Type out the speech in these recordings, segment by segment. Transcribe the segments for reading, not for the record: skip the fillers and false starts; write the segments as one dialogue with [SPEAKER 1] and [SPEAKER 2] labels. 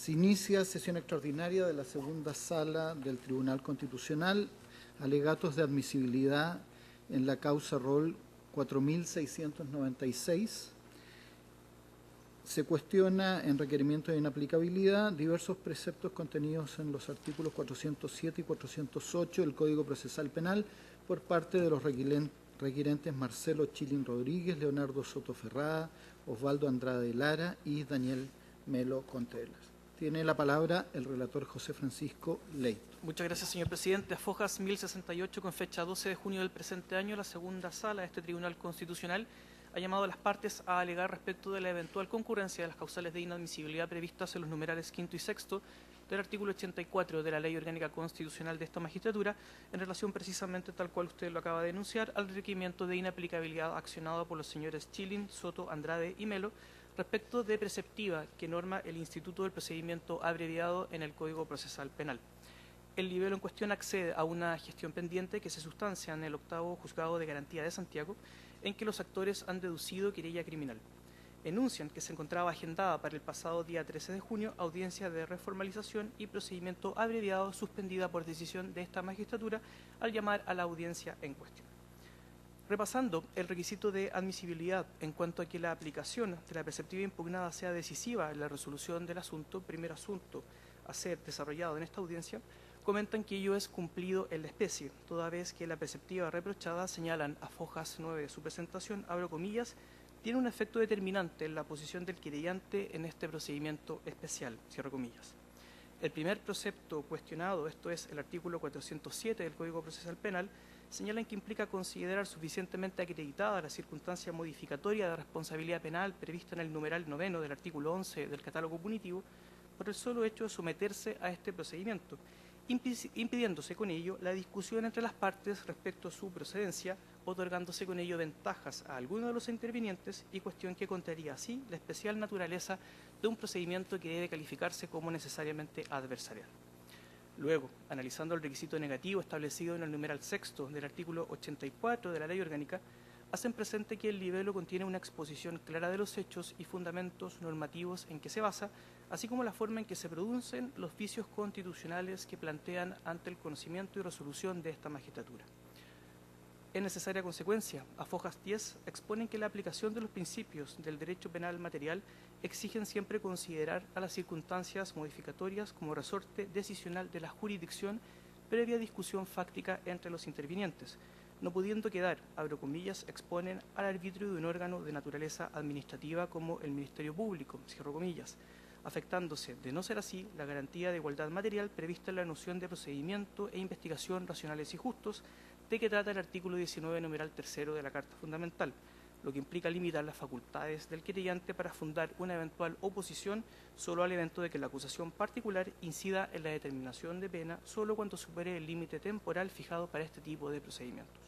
[SPEAKER 1] Se inicia sesión extraordinaria de la segunda sala del Tribunal Constitucional, alegatos de admisibilidad en la causa rol 4696. Se cuestiona en requerimiento de inaplicabilidad diversos preceptos contenidos en los artículos 407 y 408 del Código Procesal Penal por parte de los requirentes Marcelo Chilin Rodríguez, Leonardo Soto Ferrada, Osvaldo Andrade Lara y Daniel Melo Contreras. Tiene la palabra el relator José Francisco Leito.
[SPEAKER 2] Muchas gracias, señor presidente. A Fojas 1068, con fecha 12 de junio del presente año, la segunda sala de este Tribunal Constitucional ha llamado a las partes a alegar respecto de la eventual concurrencia de las causales de inadmisibilidad previstas en los numerales quinto y sexto del artículo 84 de la Ley Orgánica Constitucional de esta magistratura, en relación precisamente, tal cual usted lo acaba de denunciar, al requerimiento de inaplicabilidad accionado por los señores Chilin, Soto, Andrade y Melo, respecto de preceptiva que norma el Instituto del Procedimiento Abreviado en el Código Procesal Penal. El libelo en cuestión accede a una gestión pendiente que se sustancia en el octavo Juzgado de Garantía de Santiago, en que los actores han deducido querella criminal. Enuncian que se encontraba agendada para el pasado día 13 de junio audiencia de reformalización y procedimiento abreviado suspendida por decisión de esta magistratura al llamar a la audiencia en cuestión. Repasando el requisito de admisibilidad en cuanto a que la aplicación de la preceptiva impugnada sea decisiva en la resolución del asunto, primer asunto a ser desarrollado en esta audiencia, comentan que ello es cumplido en la especie, toda vez que la preceptiva reprochada, señalan a Fojas 9 de su presentación, abro comillas, tiene un efecto determinante en la posición del querellante en este procedimiento especial, cierro comillas. El primer precepto cuestionado, esto es el artículo 407 del Código Procesal Penal, señalan que implica considerar suficientemente acreditada la circunstancia modificatoria de responsabilidad penal prevista en el numeral 9 del artículo 11 del catálogo punitivo por el solo hecho de someterse a este procedimiento, impidiéndose con ello la discusión entre las partes respecto a su procedencia, otorgándose con ello ventajas a alguno de los intervinientes y cuestión que contraría así la especial naturaleza de un procedimiento que debe calificarse como necesariamente adversarial. Luego, analizando el requisito negativo establecido en el numeral sexto del artículo 84 de la Ley Orgánica, hacen presente que el libelo contiene una exposición clara de los hechos y fundamentos normativos en que se basa, así como la forma en que se producen los vicios constitucionales que plantean ante el conocimiento y resolución de esta magistratura. En necesaria consecuencia, a Fojas 10 exponen que la aplicación de los principios del derecho penal material exigen siempre considerar a las circunstancias modificatorias como resorte decisional de la jurisdicción previa discusión fáctica entre los intervinientes, no pudiendo quedar, abro comillas, exponen al arbitrio de un órgano de naturaleza administrativa como el Ministerio Público, cierro comillas, afectándose, de no ser así, la garantía de igualdad material prevista en la noción de procedimiento e investigación racionales y justos, de que trata el artículo 19, numeral 3 de la Carta Fundamental, lo que implica limitar las facultades del querellante para fundar una eventual oposición solo al evento de que la acusación particular incida en la determinación de pena solo cuando supere el límite temporal fijado para este tipo de procedimientos.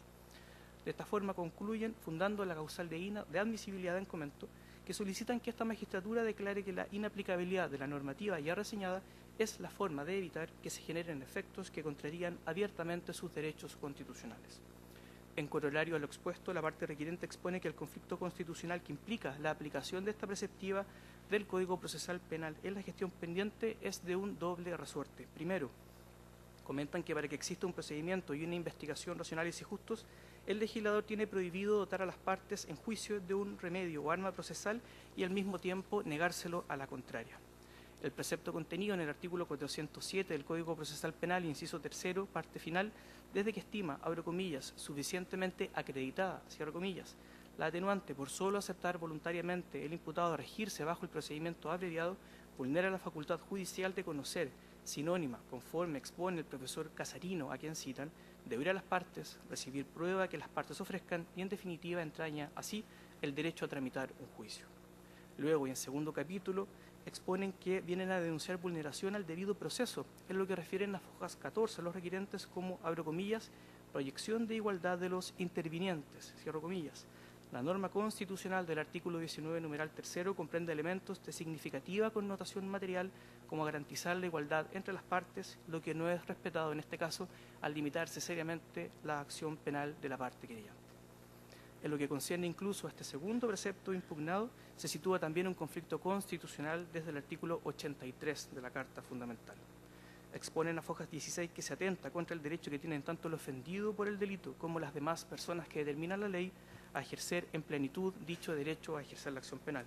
[SPEAKER 2] De esta forma concluyen, fundando la causal de admisibilidad en comento, que solicitan que esta magistratura declare que la inaplicabilidad de la normativa ya reseñada es la forma de evitar que se generen efectos que contrarían abiertamente sus derechos constitucionales. En corolario a lo expuesto, la parte requirente expone que el conflicto constitucional que implica la aplicación de esta preceptiva del Código Procesal Penal en la gestión pendiente es de un doble resorte. Primero, comentan que para que exista un procedimiento y una investigación racionales y justos, el legislador tiene prohibido dotar a las partes en juicio de un remedio o arma procesal y al mismo tiempo negárselo a la contraria. El precepto contenido en el artículo 407 del Código Procesal Penal, inciso tercero, parte final, desde que estima, abro comillas, suficientemente acreditada, cierro comillas, la atenuante por solo aceptar voluntariamente el imputado a regirse bajo el procedimiento abreviado, vulnera la facultad judicial de conocer, sinónima, conforme expone el profesor Casarino a quien citan, de oír a las partes, recibir prueba que las partes ofrezcan y en definitiva entraña así el derecho a tramitar un juicio. Luego, y en segundo capítulo, exponen que vienen a denunciar vulneración al debido proceso, en lo que refieren a Fojas 14, los requirentes como, abro comillas, proyección de igualdad de los intervinientes, cierro comillas. La norma constitucional del artículo 19, numeral 3, comprende elementos de significativa connotación material como garantizar la igualdad entre las partes, lo que no es respetado en este caso al limitarse seriamente la acción penal de la parte querellante. En lo que concierne incluso a este segundo precepto impugnado, se sitúa también un conflicto constitucional desde el artículo 83 de la Carta Fundamental. Exponen a fojas 16 que se atenta contra el derecho que tienen tanto el ofendido por el delito como las demás personas que determinan la ley a ejercer en plenitud dicho derecho a ejercer la acción penal.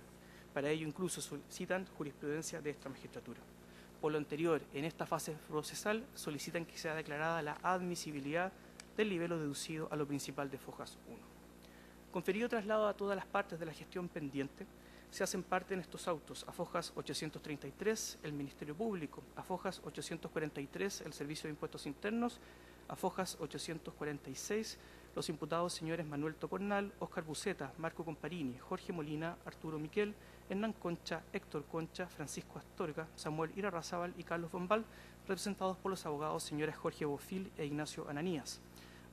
[SPEAKER 2] Para ello incluso solicitan jurisprudencia de esta magistratura. Por lo anterior, en esta fase procesal solicitan que sea declarada la admisibilidad del libelo deducido a lo principal de fojas 1. Conferido traslado a todas las partes de la gestión pendiente, se hacen parte en estos autos a fojas 833 el Ministerio Público, a fojas 843 el Servicio de Impuestos Internos, a fojas 846 los imputados señores Manuel Tocornal, Óscar Buceta, Marco Comparini, Jorge Molina, Arturo Miquel, Hernán Concha, Héctor Concha, Francisco Astorga, Samuel Irarrázaval y Carlos Bombal, representados por los abogados señores Jorge Bofil e Ignacio Ananías.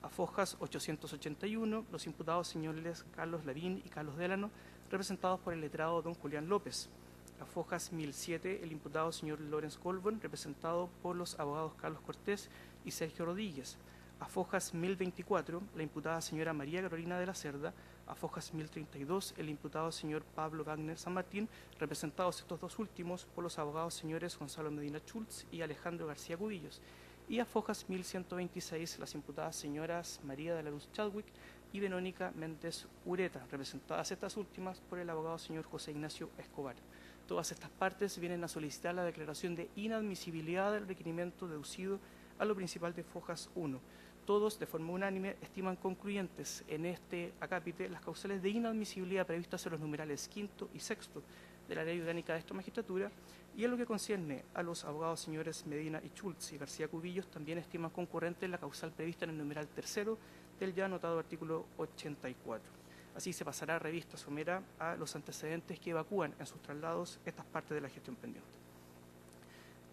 [SPEAKER 2] A fojas 881 los imputados señores Carlos Lavín y Carlos Délano, representados por el letrado don Julián López. A fojas 1007, el imputado señor Lorenz Colbón, representado por los abogados Carlos Cortés y Sergio Rodríguez. A fojas 1024, la imputada señora María Carolina de la Cerda. A fojas 1032, el imputado señor Pablo Wagner San Martín, representados estos dos últimos por los abogados señores Gonzalo Medina Schultz y Alejandro García Cubillos. Y a fojas 1126, las imputadas señoras María de la Luz Chadwick y Verónica Méndez Ureta, representadas estas últimas por el abogado señor José Ignacio Escobar. Todas estas partes vienen a solicitar la declaración de inadmisibilidad del requerimiento deducido a lo principal de fojas 1. Todos, de forma unánime, estiman concluyentes en este acápite las causales de inadmisibilidad previstas en los numerales quinto y sexto de la Ley Orgánica de esta magistratura, y en lo que concierne a los abogados señores Medina y Schultz y García Cubillos, también estiman concurrente la causal prevista en el numeral tercero del ya anotado artículo 84. Así se pasará revista somera a los antecedentes que evacúan en sus traslados estas partes de la gestión pendiente.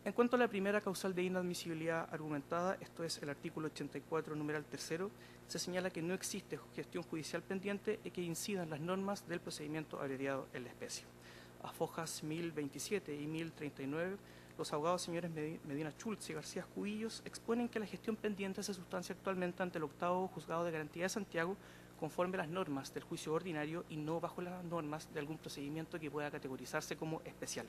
[SPEAKER 2] En cuanto a la primera causal de inadmisibilidad argumentada, esto es el artículo 84, numeral tercero, se señala que no existe gestión judicial pendiente y que incidan las normas del procedimiento abreviado en la especie. A fojas 1027 y 1039, los abogados señores Medina Schultz y García Cubillos exponen que la gestión pendiente se sustancia actualmente ante el octavo Juzgado de Garantía de Santiago conforme a las normas del juicio ordinario y no bajo las normas de algún procedimiento que pueda categorizarse como especial.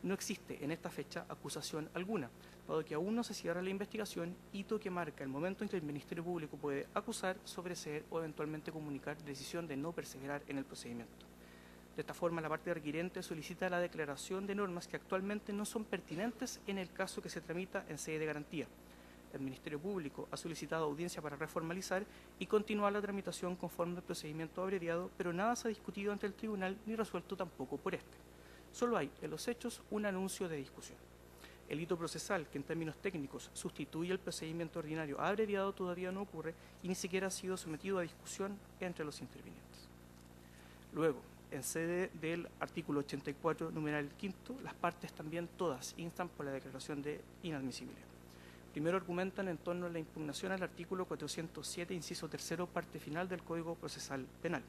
[SPEAKER 2] No existe en esta fecha acusación alguna, dado que aún no se cierra la investigación, hito que marca el momento en que el Ministerio Público puede acusar, sobreseer o eventualmente comunicar decisión de no perseverar en el procedimiento. De esta forma, la parte requiriente solicita la declaración de normas que actualmente no son pertinentes en el caso que se tramita en sede de garantía. El Ministerio Público ha solicitado audiencia para reformalizar y continuar la tramitación conforme al procedimiento abreviado, pero nada se ha discutido ante el tribunal ni resuelto tampoco por este. Solo hay, en los hechos, un anuncio de discusión. El hito procesal, que en términos técnicos sustituye el procedimiento ordinario abreviado, todavía no ocurre y ni siquiera ha sido sometido a discusión entre los intervinientes. Luego, en sede del artículo 84, numeral quinto, las partes también todas instan por la declaración de inadmisibilidad. Primero argumentan en torno a la impugnación al artículo 407, inciso tercero, parte final del Código Procesal Penal.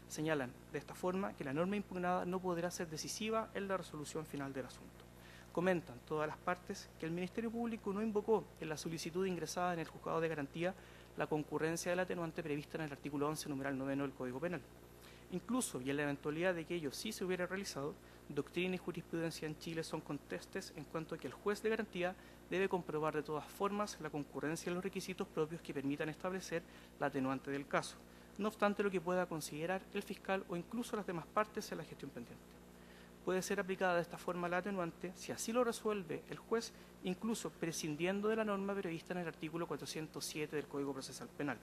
[SPEAKER 2] Señalan de esta forma que la norma impugnada no podrá ser decisiva en la resolución final del asunto. Comentan todas las partes que el Ministerio Público no invocó en la solicitud ingresada en el Juzgado de Garantía la concurrencia del atenuante prevista en el artículo 11, numeral noveno del Código Penal. Incluso, y en la eventualidad de que ello sí se hubiera realizado, doctrina y jurisprudencia en Chile son contestes en cuanto a que el juez de garantía debe comprobar de todas formas la concurrencia de los requisitos propios que permitan establecer la atenuante del caso, no obstante lo que pueda considerar el fiscal o incluso las demás partes en la gestión pendiente. Puede ser aplicada de esta forma la atenuante si así lo resuelve el juez, incluso prescindiendo de la norma prevista en el artículo 407 del Código Procesal Penal.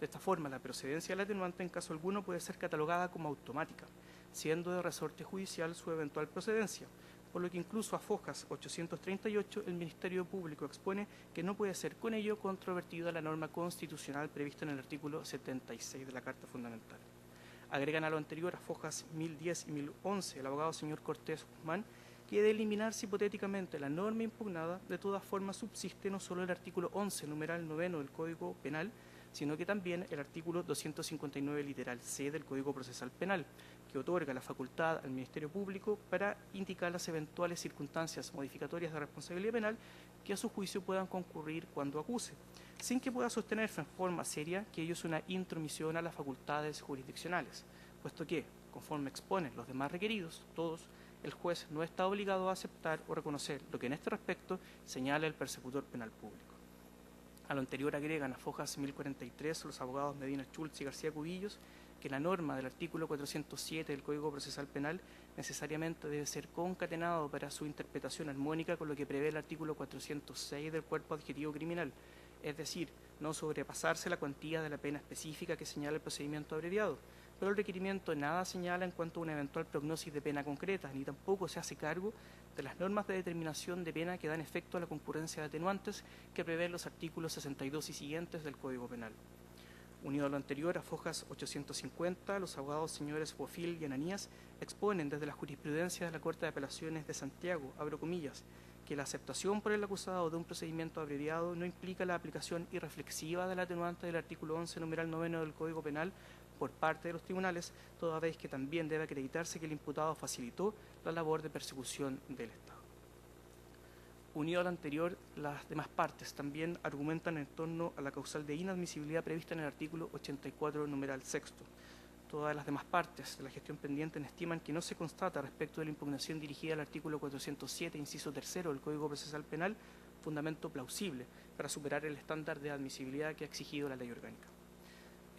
[SPEAKER 2] De esta forma, la procedencia de la atenuante en caso alguno puede ser catalogada como automática, siendo de resorte judicial su eventual procedencia, por lo que incluso a fojas 838 el Ministerio Público expone que no puede ser con ello controvertida la norma constitucional prevista en el artículo 76 de la Carta Fundamental. Agregan a lo anterior a fojas 1010 y 1011 el abogado señor Cortés Guzmán que de eliminarse hipotéticamente la norma impugnada, de todas formas subsiste no solo el artículo 11, numeral noveno del Código Penal, sino que también el artículo 259 literal C del Código Procesal Penal, que otorga la facultad al Ministerio Público para indicar las eventuales circunstancias modificatorias de responsabilidad penal que a su juicio puedan concurrir cuando acuse, sin que pueda sostenerse en forma seria que ello es una intromisión a las facultades jurisdiccionales, puesto que, conforme exponen los demás requeridos, todos, el juez no está obligado a aceptar o reconocer lo que en este respecto señala el persecutor penal público. A lo anterior agregan a fojas 1043 los abogados Medina Schultz y García Cubillos que la norma del artículo 407 del Código Procesal Penal necesariamente debe ser concatenado para su interpretación armónica con lo que prevé el artículo 406 del Cuerpo Adjetivo Criminal, es decir, no sobrepasarse la cuantía de la pena específica que señala el procedimiento abreviado, pero el requerimiento nada señala en cuanto a una eventual prognosis de pena concreta, ni tampoco se hace cargo de las normas de determinación de pena que dan efecto a la concurrencia de atenuantes que prevén los artículos 62 y siguientes del Código Penal. Unido a lo anterior, a fojas 850, los abogados señores Bofill y Ananías exponen desde la jurisprudencia de la Corte de Apelaciones de Santiago, abro comillas, que la aceptación por el acusado de un procedimiento abreviado no implica la aplicación irreflexiva del atenuante del artículo 11, numeral 9 del Código Penal por parte de los tribunales, toda vez que también debe acreditarse que el imputado facilitó la labor de persecución del Estado. Unido a lo anterior, las demás partes también argumentan en torno a la causal de inadmisibilidad prevista en el artículo 84, numeral sexto. Todas las demás partes de la gestión pendiente estiman que no se constata respecto de la impugnación dirigida al artículo 407, inciso tercero del Código Procesal Penal, fundamento plausible para superar el estándar de admisibilidad que ha exigido la ley orgánica.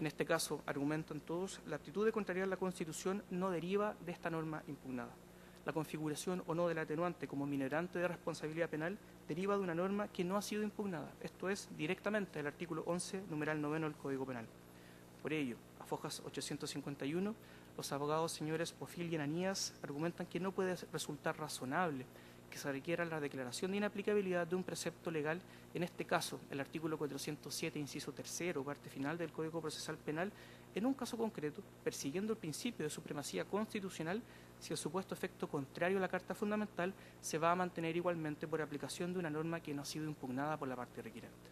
[SPEAKER 2] En este caso, argumentan todos, la actitud de contrariar la Constitución no deriva de esta norma impugnada. La configuración o no del atenuante como minorante de responsabilidad penal deriva de una norma que no ha sido impugnada, esto es, directamente del artículo 11, numeral 9 del Código Penal. Por ello, a fojas 851, los abogados señores Bofill y Ananías argumentan que no puede resultar razonable que se requiera la declaración de inaplicabilidad de un precepto legal, en este caso, el artículo 407, inciso tercero, parte final del Código Procesal Penal, en un caso concreto, persiguiendo el principio de supremacía constitucional, si el supuesto efecto contrario a la Carta Fundamental se va a mantener igualmente por aplicación de una norma que no ha sido impugnada por la parte requirente.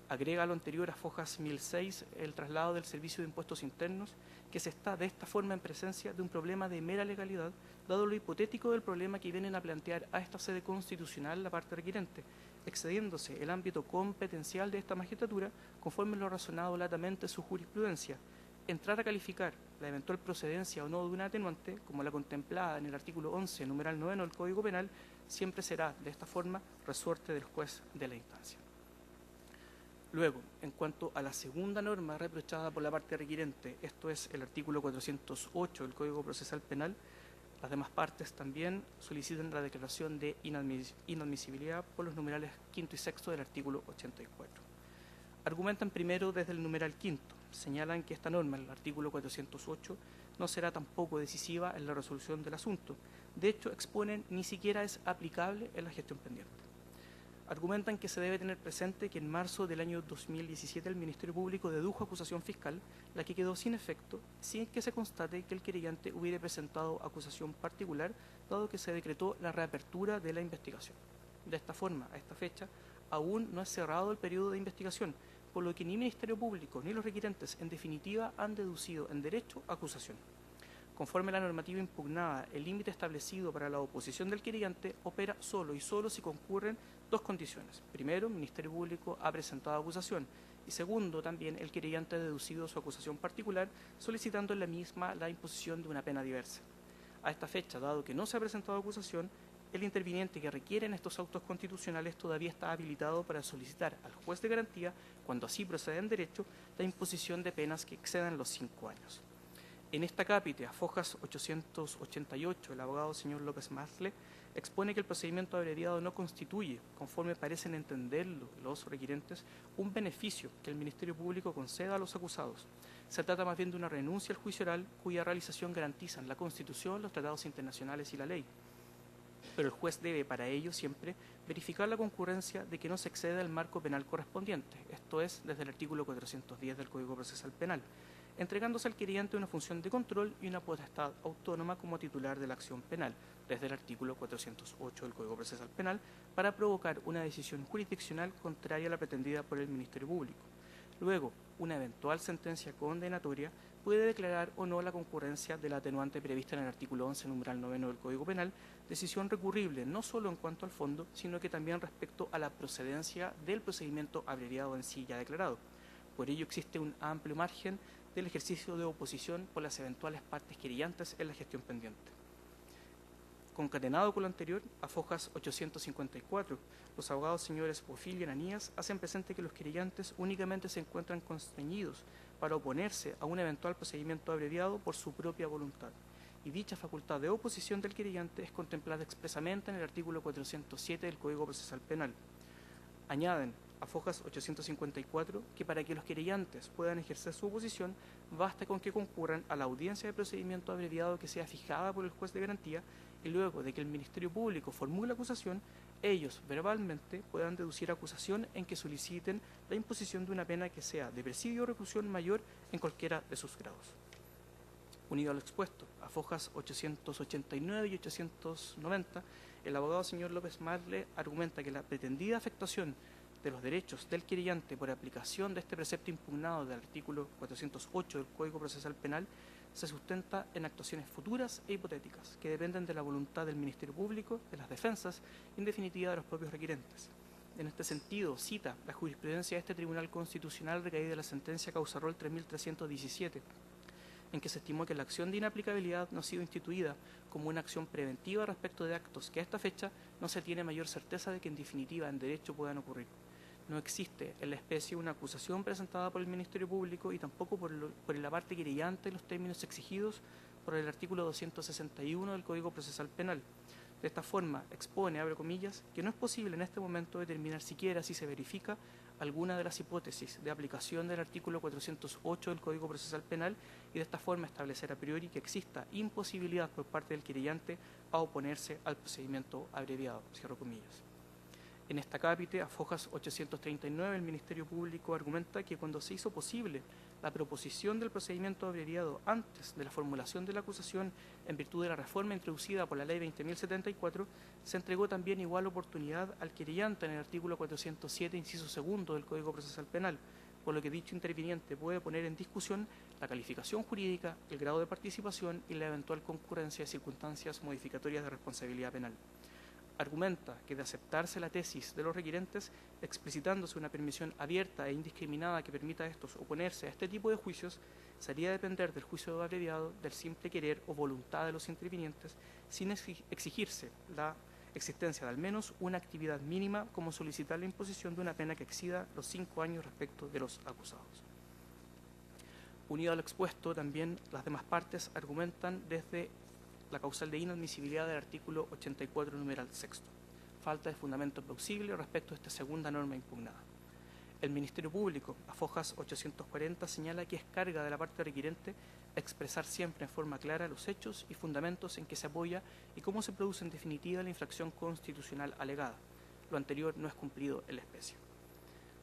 [SPEAKER 2] Agrega a lo anterior a fojas 1006 el traslado del Servicio de Impuestos Internos, que se está de esta forma en presencia de un problema de mera legalidad, dado lo hipotético del problema que vienen a plantear a esta sede constitucional la parte requirente, excediéndose el ámbito competencial de esta magistratura conforme lo razonado latamente su jurisprudencia. Entrar a calificar la eventual procedencia o no de un atenuante, como la contemplada en el artículo 11, numeral 9 del Código Penal, siempre será, de esta forma, resorte del juez de la instancia. Luego, en cuanto a la segunda norma reprochada por la parte requirente, esto es el artículo 408 del Código Procesal Penal, las demás partes también solicitan la declaración de inadmisibilidad por los numerales quinto y sexto del artículo 84. Argumentan primero desde el numeral quinto, señalan que esta norma, el artículo 408, no será tampoco decisiva en la resolución del asunto. De hecho, exponen ni siquiera es aplicable en la gestión pendiente. Argumentan que se debe tener presente que en marzo del año 2017 el Ministerio Público dedujo acusación fiscal, la que quedó sin efecto, sin que se constate que el querellante hubiera presentado acusación particular, dado que se decretó la reapertura de la investigación. De esta forma, a esta fecha, aún no es cerrado el periodo de investigación, por lo que ni Ministerio Público ni los requirentes, en definitiva, han deducido en derecho acusación. Conforme a la normativa impugnada, el límite establecido para la oposición del querellante opera solo y solo si concurren dos condiciones. Primero, el Ministerio Público ha presentado acusación y segundo, también el querellante ha deducido su acusación particular solicitando en la misma la imposición de una pena diversa. A esta fecha, dado que no se ha presentado acusación, el interviniente que requiere en estos autos constitucionales todavía está habilitado para solicitar al juez de garantía, cuando así proceda en derecho, la imposición de penas que excedan los 5 años. En esta cápite, a fojas 888, el abogado señor López Masle expone que el procedimiento abreviado no constituye, conforme parecen entenderlo los requirentes, un beneficio que el Ministerio Público conceda a los acusados. Se trata más bien de una renuncia al juicio oral cuya realización garantizan la Constitución, los tratados internacionales y la ley. Pero el juez debe, para ello, siempre verificar la concurrencia de que no se exceda el marco penal correspondiente, esto es, desde el artículo 410 del Código Procesal Penal, entregándose al querellante una función de control y una potestad autónoma como titular de la acción penal, desde el artículo 408 del Código Procesal Penal, para provocar una decisión jurisdiccional contraria a la pretendida por el Ministerio Público. Luego, una eventual sentencia condenatoria puede declarar o no la concurrencia de la atenuante prevista en el artículo 11, numeral 9 del Código Penal, decisión recurrible no solo en cuanto al fondo, sino que también respecto a la procedencia del procedimiento abreviado en sí ya declarado. Por ello existe un amplio margen del ejercicio de oposición por las eventuales partes querellantes en la gestión pendiente. Concatenado con lo anterior, a fojas 854, los abogados señores Bofil y Ananías hacen presente que los querellantes únicamente se encuentran constreñidos para oponerse a un eventual procedimiento abreviado por su propia voluntad, y dicha facultad de oposición del querellante es contemplada expresamente en el artículo 407 del Código Procesal Penal. Añaden a fojas 854 que para que los querellantes puedan ejercer su oposición, basta con que concurran a la audiencia de procedimiento abreviado que sea fijada por el juez de garantía y luego de que el Ministerio Público formule la acusación, ellos verbalmente puedan deducir acusación en que soliciten la imposición de una pena que sea de presidio o reclusión mayor en cualquiera de sus grados. Unido a lo expuesto, a fojas 889 y 890, el abogado señor López Marle argumenta que la pretendida afectación de los derechos del querellante por aplicación de este precepto impugnado del artículo 408 del Código Procesal Penal se sustenta en actuaciones futuras e hipotéticas que dependen de la voluntad del Ministerio Público, de las defensas y en definitiva de los propios requirentes. En este sentido, cita la jurisprudencia de este Tribunal Constitucional recaída de la sentencia Causarrol 3317, en que se estimó que la acción de inaplicabilidad no ha sido instituida como una acción preventiva respecto de actos que a esta fecha no se tiene mayor certeza de que en definitiva en derecho puedan ocurrir. No existe en la especie una acusación presentada por el Ministerio Público y tampoco por la parte querellante en los términos exigidos por el artículo 261 del Código Procesal Penal. De esta forma, expone, abre comillas, que no es posible en este momento determinar siquiera si se verifica alguna de las hipótesis de aplicación del artículo 408 del Código Procesal Penal y de esta forma establecer a priori que exista imposibilidad por parte del querellante a oponerse al procedimiento abreviado, cierro comillas. En esta cápite, a fojas 839, el Ministerio Público argumenta que cuando se hizo posible la proposición del procedimiento abreviado antes de la formulación de la acusación en virtud de la reforma introducida por la Ley 20.074, se entregó también igual oportunidad al querellante en el artículo 407, inciso segundo del Código Procesal Penal, por lo que dicho interviniente puede poner en discusión la calificación jurídica, el grado de participación y la eventual concurrencia de circunstancias modificatorias de responsabilidad penal. Argumenta que de aceptarse la tesis de los requirentes, explicitándose una permisión abierta e indiscriminada que permita a estos oponerse a este tipo de juicios, se haría depender del juicio abreviado del simple querer o voluntad de los intervinientes, sin exigirse la existencia de al menos una actividad mínima como solicitar la imposición de una pena que exceda los 5 años respecto de los acusados. Unido a lo expuesto, también las demás partes argumentan desde la causal de inadmisibilidad del artículo 84, numeral sexto. Falta de fundamento plausible respecto a esta segunda norma impugnada. El Ministerio Público, a fojas 840, señala que es carga de la parte requirente expresar siempre en forma clara los hechos y fundamentos en que se apoya y cómo se produce en definitiva la infracción constitucional alegada. Lo anterior no es cumplido en la especie.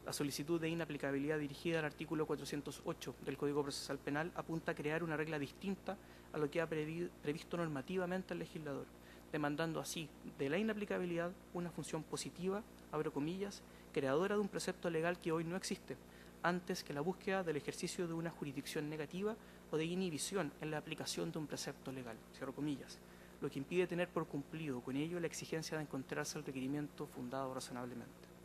[SPEAKER 2] La solicitud de inaplicabilidad dirigida al artículo 408 del Código Procesal Penal apunta a crear una regla distinta a lo que ha previsto normativamente el legislador, demandando así de la inaplicabilidad una función positiva, abro comillas, creadora de un precepto legal que hoy no existe, antes que la búsqueda del ejercicio de una jurisdicción negativa o de inhibición en la aplicación de un precepto legal, cierro comillas, lo que impide tener por cumplido con ello la exigencia de encontrarse el requerimiento fundado razonablemente.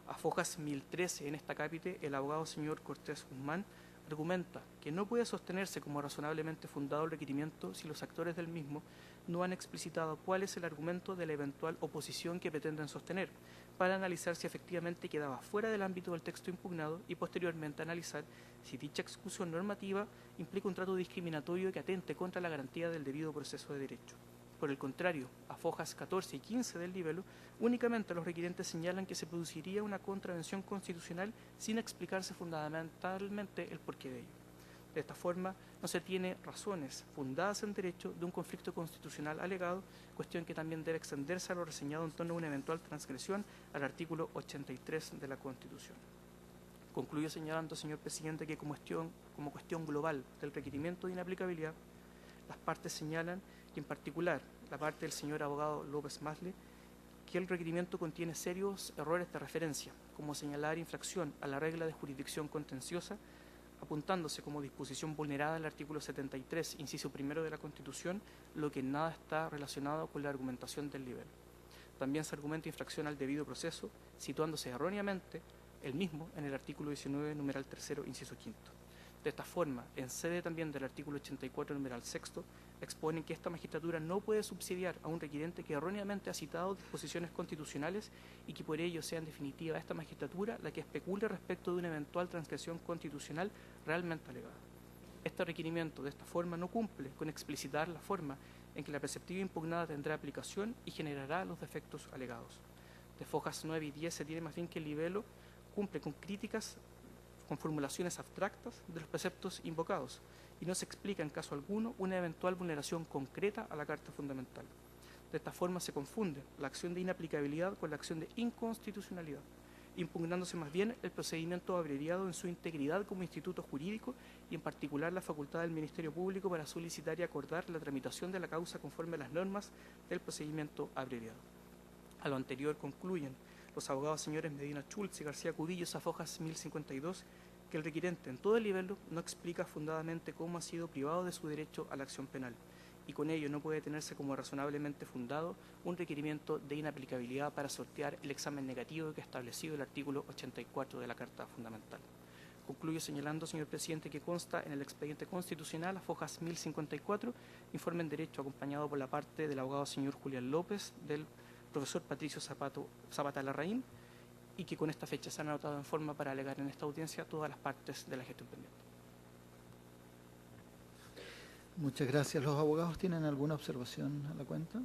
[SPEAKER 2] A fojas 1013 en esta cápite, el abogado señor Cortés Guzmán argumenta que no puede sostenerse como razonablemente fundado el requerimiento si los actores del mismo no han explicitado cuál es el argumento de la eventual oposición que pretenden sostener, para analizar si efectivamente quedaba fuera del ámbito del texto impugnado y posteriormente analizar si dicha exclusión normativa implica un trato discriminatorio que atente contra la garantía del debido proceso de derecho. Por el contrario, a fojas 14 y 15 del libelo, únicamente los requirentes señalan que se produciría una contravención constitucional sin explicarse fundamentalmente el porqué de ello. De esta forma, no se tiene razones fundadas en derecho de un conflicto constitucional alegado, cuestión que también debe extenderse a lo reseñado en torno a una eventual transgresión al artículo 83 de la Constitución. Concluyo señalando, señor presidente, que como cuestión global del requerimiento de inaplicabilidad, las partes señalan, y en particular la parte del señor abogado López Marle, que el requerimiento contiene serios errores de referencia, como señalar infracción a la regla de jurisdicción contenciosa, apuntándose como disposición vulnerada el artículo 73, inciso primero de la Constitución, lo que en nada está relacionado con la argumentación del libelo. También se argumenta infracción al debido proceso, situándose erróneamente el mismo en el artículo 19, numeral tercero, inciso quinto. De esta forma, en sede también del artículo 84, numeral sexto, exponen que esta magistratura no puede subsidiar a un requirente que erróneamente ha citado disposiciones constitucionales y que por ello sea en definitiva esta magistratura la que especule respecto de una eventual transgresión constitucional realmente alegada. Este requerimiento de esta forma no cumple con explicitar la forma en que la preceptiva impugnada tendrá aplicación y generará los defectos alegados. De fojas 9 y 10 se tiene más bien que el libelo cumple con críticas con formulaciones abstractas de los preceptos invocados y no se explica en caso alguno una eventual vulneración concreta a la Carta Fundamental. De esta forma se confunde la acción de inaplicabilidad con la acción de inconstitucionalidad, impugnándose más bien el procedimiento abreviado en su integridad como instituto jurídico y en particular la facultad del Ministerio Público para solicitar y acordar la tramitación de la causa conforme a las normas del procedimiento abreviado. A lo anterior concluyen los abogados señores Medina Schultz y García Cubillos a fojas 1052 que el requirente en todo el libelo no explica fundadamente cómo ha sido privado de su derecho a la acción penal y con ello no puede tenerse como razonablemente fundado un requerimiento de inaplicabilidad para sortear el examen negativo que ha establecido el artículo 84 de la Carta Fundamental. Concluyo señalando, señor presidente, que consta en el expediente constitucional a fojas 1054, informe en derecho acompañado por la parte del abogado señor Julián López, del profesor Patricio Zapata Larraín, y que con esta fecha se han anotado en forma para alegar en esta audiencia todas las partes de la gestión pendiente.
[SPEAKER 1] Muchas gracias. ¿Los abogados tienen alguna observación a la cuenta?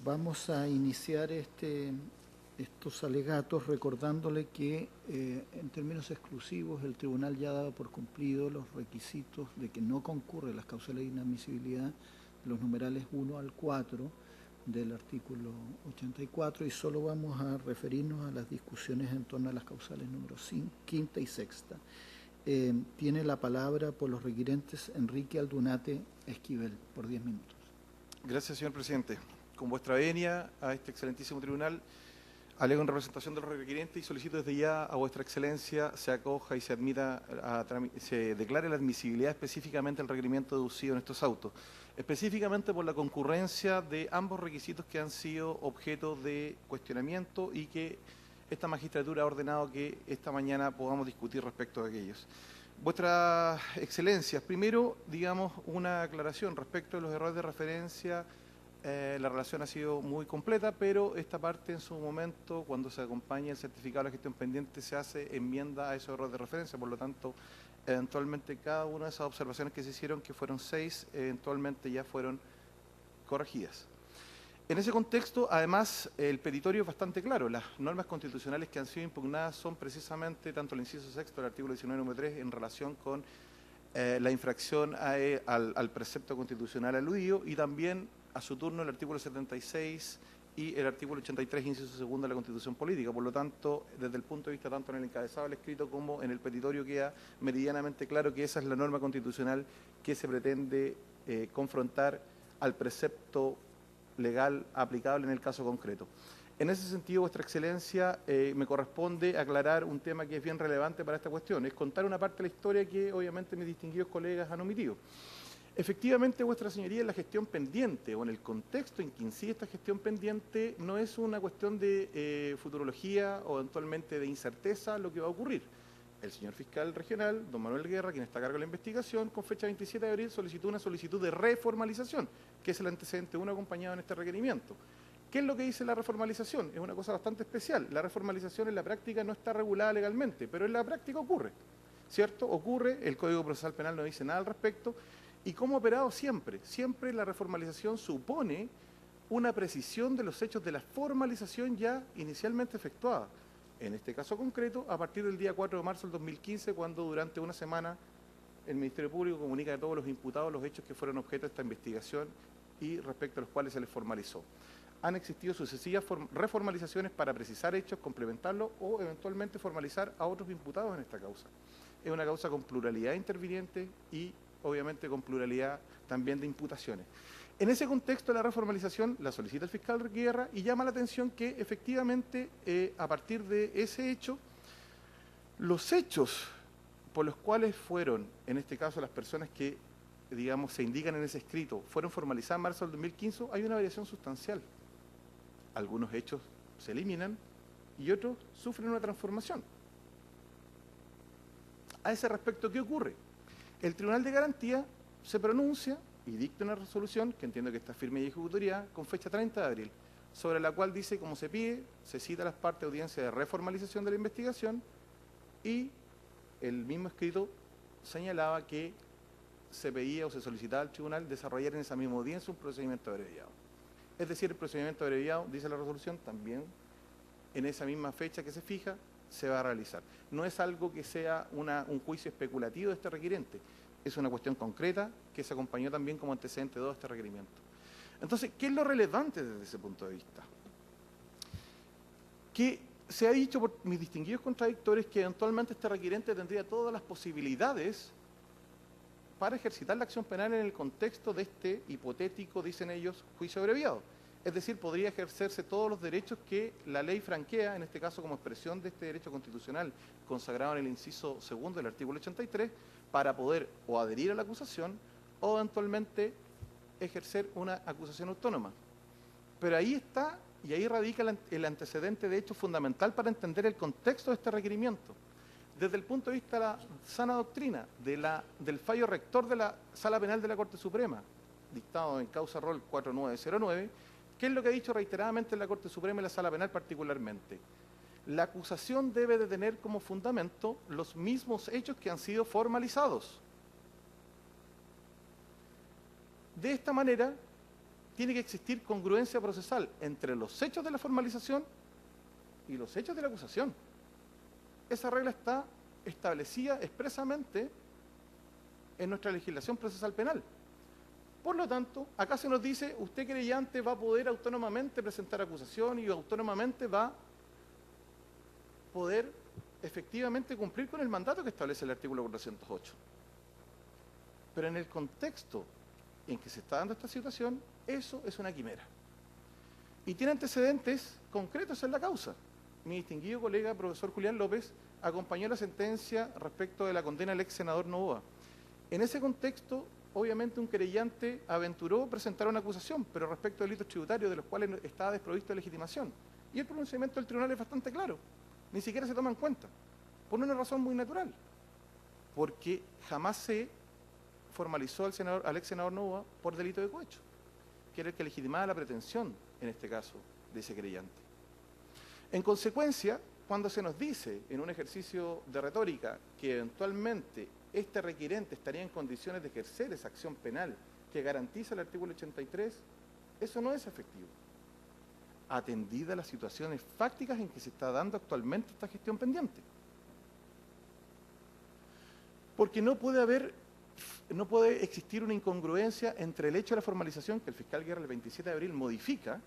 [SPEAKER 1] Vamos a iniciar estos alegatos recordándole que en términos exclusivos el tribunal ya ha dado por cumplido los requisitos de que no concurren las causales de inadmisibilidad de los numerales 1 al 4 del artículo 84 y solo vamos a referirnos a las discusiones en torno a las causales números 5 y 6. Tiene la palabra por los requirentes Enrique Aldunate Esquivel, por 10 minutos.
[SPEAKER 3] Gracias, señor presidente. Con vuestra venia a este excelentísimo tribunal, alego en representación de los requirentes y solicito desde ya a vuestra excelencia se acoja y se admita, se declare la admisibilidad específicamente al requerimiento deducido en estos autos, específicamente por la concurrencia de ambos requisitos que han sido objeto de cuestionamiento y que esta magistratura ha ordenado que esta mañana podamos discutir respecto de aquellos. Vuestras excelencias, primero, digamos, una aclaración respecto de los errores de referencia. La relación ha sido muy completa, pero esta parte en su momento, cuando se acompaña el certificado de la gestión pendiente, se hace enmienda a esos errores de referencia. Por lo tanto, eventualmente cada una de esas observaciones que se hicieron, que fueron 6, eventualmente ya fueron corregidas. En ese contexto, además, el petitorio es bastante claro. Las normas constitucionales que han sido impugnadas son precisamente tanto el inciso 6 del artículo 19, número 3, en relación con la infracción al precepto constitucional aludido y también a su turno el artículo 76 y el artículo 83, inciso segundo de la Constitución Política. Por lo tanto, desde el punto de vista tanto en el encabezado del escrito como en el petitorio queda meridianamente claro que esa es la norma constitucional que se pretende confrontar al precepto legal aplicable en el caso concreto. En ese sentido, vuestra excelencia, me corresponde aclarar un tema que es bien relevante para esta cuestión, es contar una parte de la historia que obviamente mis distinguidos colegas han omitido. Efectivamente, vuestra señoría, en la gestión pendiente o en el contexto en que incide esta gestión pendiente no es una cuestión de futurología o eventualmente de incerteza lo que va a ocurrir. El señor fiscal regional, don Manuel Guerra, quien está a cargo de la investigación, con fecha 27 de abril solicitó una solicitud de reformalización, que es el antecedente 1 acompañado en este requerimiento. ¿Qué es lo que dice la reformalización? Es una cosa bastante especial. La reformalización en la práctica no está regulada legalmente, pero en la práctica ocurre, ¿cierto? Ocurre, el Código Procesal Penal no dice nada al respecto. ¿Y cómo ha operado siempre? Siempre la reformalización supone una precisión de los hechos de la formalización ya inicialmente efectuada. En este caso concreto, a partir del día 4 de marzo del 2015, cuando durante una semana el Ministerio Público comunica a todos los imputados los hechos que fueron objeto de esta investigación y respecto a los cuales se les formalizó. Han existido sucesivas reformalizaciones para precisar hechos, complementarlos o eventualmente formalizar a otros imputados en esta causa. Es una causa con pluralidad de intervinientes y obviamente con pluralidad también de imputaciones. En ese contexto, la reformalización la solicita el fiscal Guerra y llama la atención que efectivamente a partir de ese hecho, los hechos por los cuales fueron, en este caso las personas que, digamos, se indican en ese escrito, fueron formalizadas en marzo del 2015, hay una variación sustancial. Algunos hechos se eliminan y otros sufren una transformación. A ese respecto, ¿qué ocurre? El Tribunal de Garantía se pronuncia y dicta una resolución, que entiendo que está firme y ejecutoria, con fecha 30 de abril, sobre la cual dice, como se pide, se cita a las partes de audiencia de reformalización de la investigación y el mismo escrito señalaba que se pedía o se solicitaba al tribunal desarrollar en esa misma audiencia un procedimiento abreviado. Es decir, el procedimiento abreviado, dice la resolución, también en esa misma fecha que se fija, se va a realizar. No es algo que sea un juicio especulativo de este requirente, es una cuestión concreta que se acompañó también como antecedente de este requerimiento. Entonces, ¿qué es lo relevante desde ese punto de vista? Que se ha dicho por mis distinguidos contradictores que eventualmente este requirente tendría todas las posibilidades para ejercitar la acción penal en el contexto de este hipotético, dicen ellos, juicio abreviado. Es decir, podría ejercerse todos los derechos que la ley franquea, en este caso como expresión de este derecho constitucional consagrado en el inciso segundo del artículo 83, para poder o adherir a la acusación o eventualmente ejercer una acusación autónoma. Pero ahí está, y ahí radica el antecedente de hecho fundamental para entender el contexto de este requerimiento. Desde el punto de vista de la sana doctrina, del fallo rector de la Sala Penal de la Corte Suprema, dictado en causa rol 4909, ¿qué es lo que ha dicho reiteradamente la Corte Suprema y la Sala Penal particularmente? La acusación debe de tener como fundamento los mismos hechos que han sido formalizados. De esta manera, tiene que existir congruencia procesal entre los hechos de la formalización y los hechos de la acusación. Esa regla está establecida expresamente en nuestra legislación procesal penal. Por lo tanto, acá se nos dice, usted querellante va a poder autónomamente presentar acusación y autónomamente va a poder efectivamente cumplir con el mandato que establece el artículo 408. Pero en el contexto en que se está dando esta situación, eso es una quimera. Y tiene antecedentes concretos en la causa. Mi distinguido colega, profesor Julián López, acompañó la sentencia respecto de la condena del ex senador Novoa. En ese contexto, obviamente un querellante aventuró presentar una acusación, pero respecto a delitos tributarios de los cuales estaba desprovisto de legitimación. Y el pronunciamiento del tribunal es bastante claro. Ni siquiera se toma en cuenta. Por una razón muy natural. Porque jamás se formalizó al ex senador Novoa por delito de cohecho, que era el que legitimaba la pretensión, en este caso, de ese querellante. En consecuencia, cuando se nos dice, en un ejercicio de retórica, que eventualmente este requirente estaría en condiciones de ejercer esa acción penal que garantiza el artículo 83, eso no es efectivo, atendida las situaciones fácticas en que se está dando actualmente esta gestión pendiente. Porque no puede existir una incongruencia entre el hecho de la formalización que el fiscal Guerra el 27 de abril modifica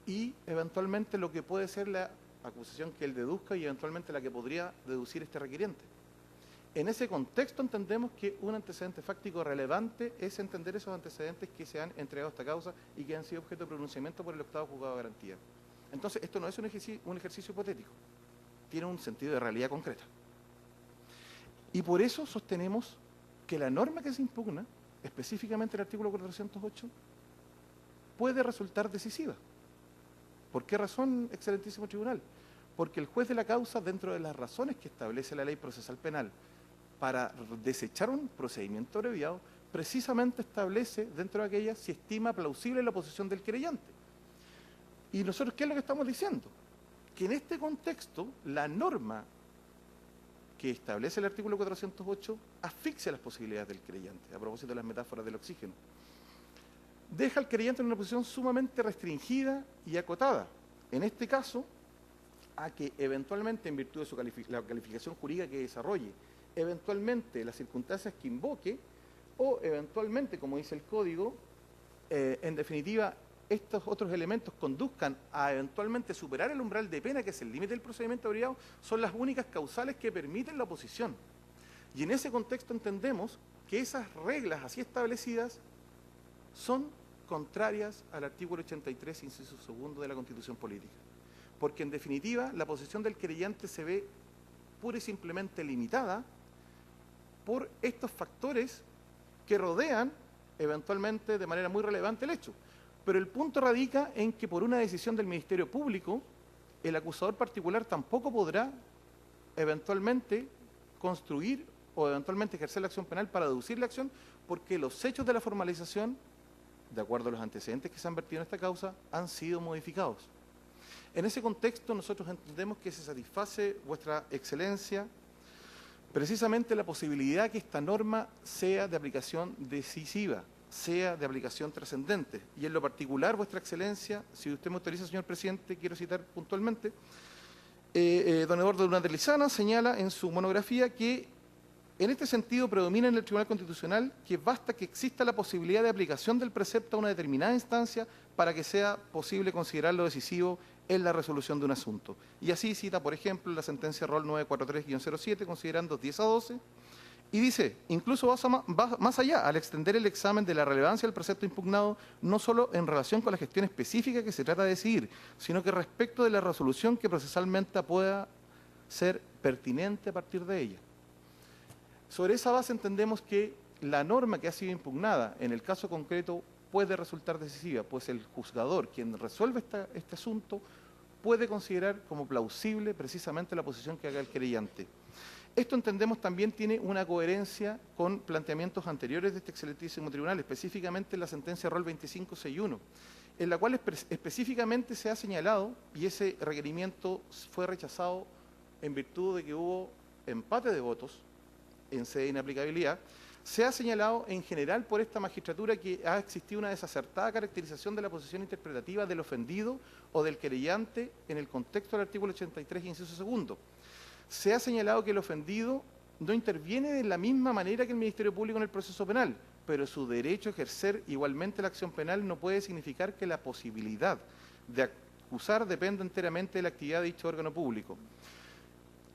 [SPEAKER 3] y eventualmente lo que puede ser la acusación que él deduzca y eventualmente la que podría deducir este requiriente. En ese contexto entendemos que un antecedente fáctico relevante es entender esos antecedentes que se han entregado a esta causa y que han sido objeto de pronunciamiento por el octavo juzgado de garantía. Entonces, esto no es un ejercicio hipotético, tiene un sentido de realidad concreta. Y por eso sostenemos que la norma que se impugna, específicamente el artículo 408, puede resultar decisiva. ¿Por qué razón, excelentísimo tribunal? Porque el juez de la causa, dentro de las razones que establece la ley procesal penal para desechar un procedimiento abreviado, precisamente establece dentro de aquella si estima plausible la posición del querellante. Y nosotros, ¿qué es lo que estamos diciendo? Que en este contexto, la norma que establece el artículo 408 asfixia las posibilidades del querellante, a propósito de las metáforas del oxígeno. Deja al querellante en una posición sumamente restringida y acotada. En este caso, a que eventualmente, en virtud de la calificación jurídica que desarrolle, eventualmente las circunstancias que invoque, o eventualmente, como dice el código, en definitiva, estos otros elementos conduzcan a eventualmente superar el umbral de pena, que es el límite del procedimiento abreviado, son las únicas causales que permiten la oposición. Y en ese contexto entendemos que esas reglas así establecidas son contrarias al artículo 83, inciso segundo de la Constitución Política. Porque en definitiva la posición del querellante se ve pura y simplemente limitada por estos factores que rodean eventualmente de manera muy relevante el hecho. Pero el punto radica en que por una decisión del Ministerio Público, el acusador particular tampoco podrá eventualmente construir o eventualmente ejercer la acción penal para deducir la acción, porque los hechos de la formalización, de acuerdo a los antecedentes que se han vertido en esta causa, han sido modificados. En ese contexto nosotros entendemos que se satisface vuestra excelencia precisamente la posibilidad que esta norma sea de aplicación decisiva, sea de aplicación trascendente. Y en lo particular, vuestra excelencia, si usted me autoriza, señor presidente, quiero citar puntualmente, don Eduardo Luna de Lizana señala en su monografía que en este sentido predomina en el Tribunal Constitucional que basta que exista la posibilidad de aplicación del precepto a una determinada instancia para que sea posible considerarlo decisivo en la resolución de un asunto. Y así cita, por ejemplo, la sentencia ROL 943-07, considerando 10-12, y dice, incluso va más allá, al extender el examen de la relevancia del precepto impugnado, no solo en relación con la gestión específica que se trata de decidir, sino que respecto de la resolución que procesalmente pueda ser pertinente a partir de ella. Sobre esa base entendemos que la norma que ha sido impugnada, en el caso concreto, puede resultar decisiva, pues el juzgador, quien resuelve este asunto, puede considerar como plausible precisamente la posición que haga el querellante. Esto entendemos también tiene una coherencia con planteamientos anteriores de este excelentísimo tribunal, específicamente la sentencia ROL 2561, en la cual específicamente se ha señalado, y ese requerimiento fue rechazado en virtud de que hubo empate de votos en sede de inaplicabilidad, se ha señalado en general por esta magistratura que ha existido una desacertada caracterización de la posición interpretativa del ofendido o del querellante en el contexto del artículo 83, inciso segundo. Se ha señalado que el ofendido no interviene de la misma manera que el Ministerio Público en el proceso penal, pero su derecho a ejercer igualmente la acción penal no puede significar que la posibilidad de acusar dependa enteramente de la actividad de dicho órgano público.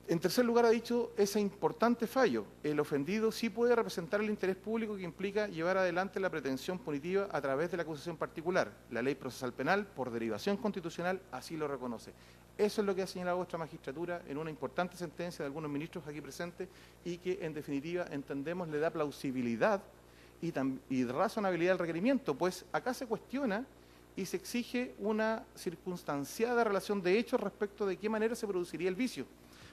[SPEAKER 3] En tercer lugar, ha dicho ese importante fallo. El ofendido sí puede representar el interés público que implica llevar adelante la pretensión punitiva a través de la acusación particular. La ley procesal penal, por derivación constitucional, así lo reconoce. Eso es lo que ha señalado vuestra magistratura en una importante sentencia de algunos ministros aquí presentes y que, en definitiva, entendemos le da plausibilidad y razonabilidad al requerimiento, pues acá se cuestiona y se exige una circunstanciada relación de hechos respecto de qué manera se produciría el vicio.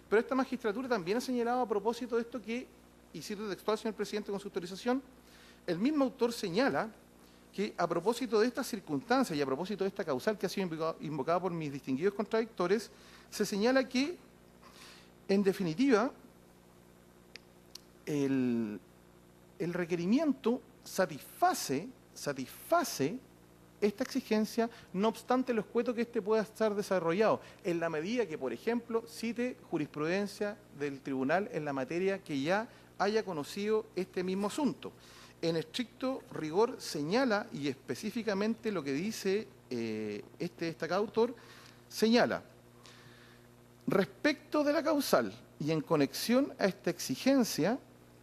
[SPEAKER 3] Pero esta magistratura también ha señalado a propósito de esto que, y cito textual, señor presidente, con su autorización, el mismo autor señala que a propósito de estas circunstancias y a propósito de esta causal que ha sido invocada por mis distinguidos contradictores, se señala que, en definitiva, el requerimiento satisface esta exigencia, no obstante lo escueto que éste pueda estar desarrollado, en la medida que, por ejemplo, cite jurisprudencia del tribunal en la materia que ya haya conocido este mismo asunto. En estricto rigor señala, y específicamente lo que dice este destacado autor, señala, respecto de la causal y en conexión a esta exigencia,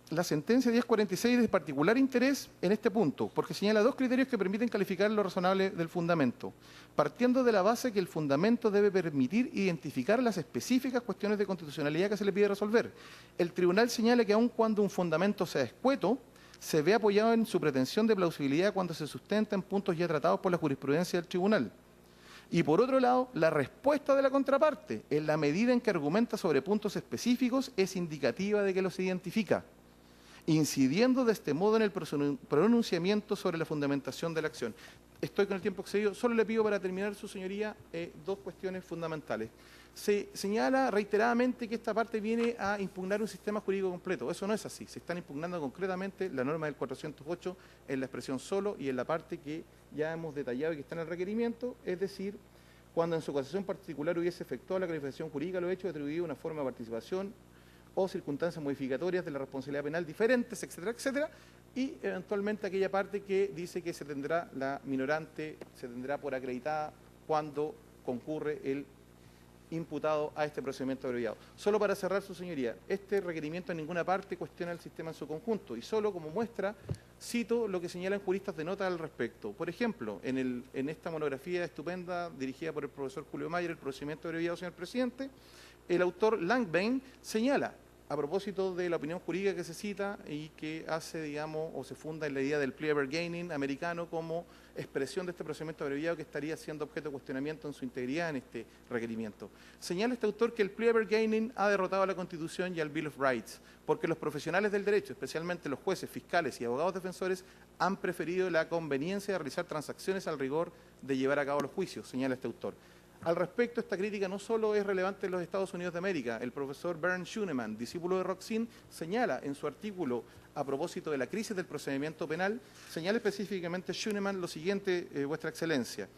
[SPEAKER 3] la sentencia 1046 es de particular interés en este punto, porque señala dos criterios que permiten calificar lo razonable del fundamento, partiendo de la base que el fundamento debe permitir identificar las específicas cuestiones de constitucionalidad que se le pide resolver. El tribunal señala que aun cuando un fundamento sea escueto, se ve apoyado en su pretensión de plausibilidad cuando se sustenta en puntos ya tratados por la jurisprudencia del tribunal. Y por otro lado, la respuesta de la contraparte, en la medida en que argumenta sobre puntos específicos, es indicativa de que los identifica, incidiendo de este modo en el pronunciamiento sobre la fundamentación de la acción. Estoy con el tiempo excedido, solo le pido para terminar, su señoría, dos cuestiones fundamentales. Se señala reiteradamente que esta parte viene a impugnar un sistema jurídico completo. Eso no es así. Se están impugnando concretamente la norma del 408 en la expresión solo y en la parte que ya hemos detallado y que está en el requerimiento, es decir, cuando en su acusación particular hubiese efectuado la calificación jurídica, lo hecho atribuido una forma de participación o circunstancias modificatorias de la responsabilidad penal diferentes, etcétera, etcétera, y eventualmente aquella parte que dice que se tendrá la minorante, se tendrá por acreditada cuando concurre el imputado a este procedimiento abreviado. Solo para cerrar, su señoría, este requerimiento en ninguna parte cuestiona el sistema en su conjunto y solo como muestra cito lo que señalan juristas de nota al respecto. Por ejemplo, en esta monografía estupenda dirigida por el profesor Julio Mayer, el procedimiento abreviado, señor presidente, el autor Langbein señala, a propósito de la opinión jurídica que se cita y que hace, digamos, o se funda en la idea del plea bargaining americano como expresión de este procedimiento abreviado que estaría siendo objeto de cuestionamiento en su integridad en este requerimiento. Señala este autor que el plea bargaining ha derrotado a la Constitución y al Bill of Rights, porque los profesionales del derecho, especialmente los jueces, fiscales y abogados defensores, han preferido la conveniencia de realizar transacciones al rigor de llevar a cabo los juicios, señala este autor. Al respecto, esta crítica no solo es relevante en los Estados Unidos de América. El profesor Bernd Schunemann, discípulo de Roxin, señala en su artículo a propósito de la crisis del procedimiento penal, señala específicamente Schunemann lo siguiente, Vuestra Excelencia.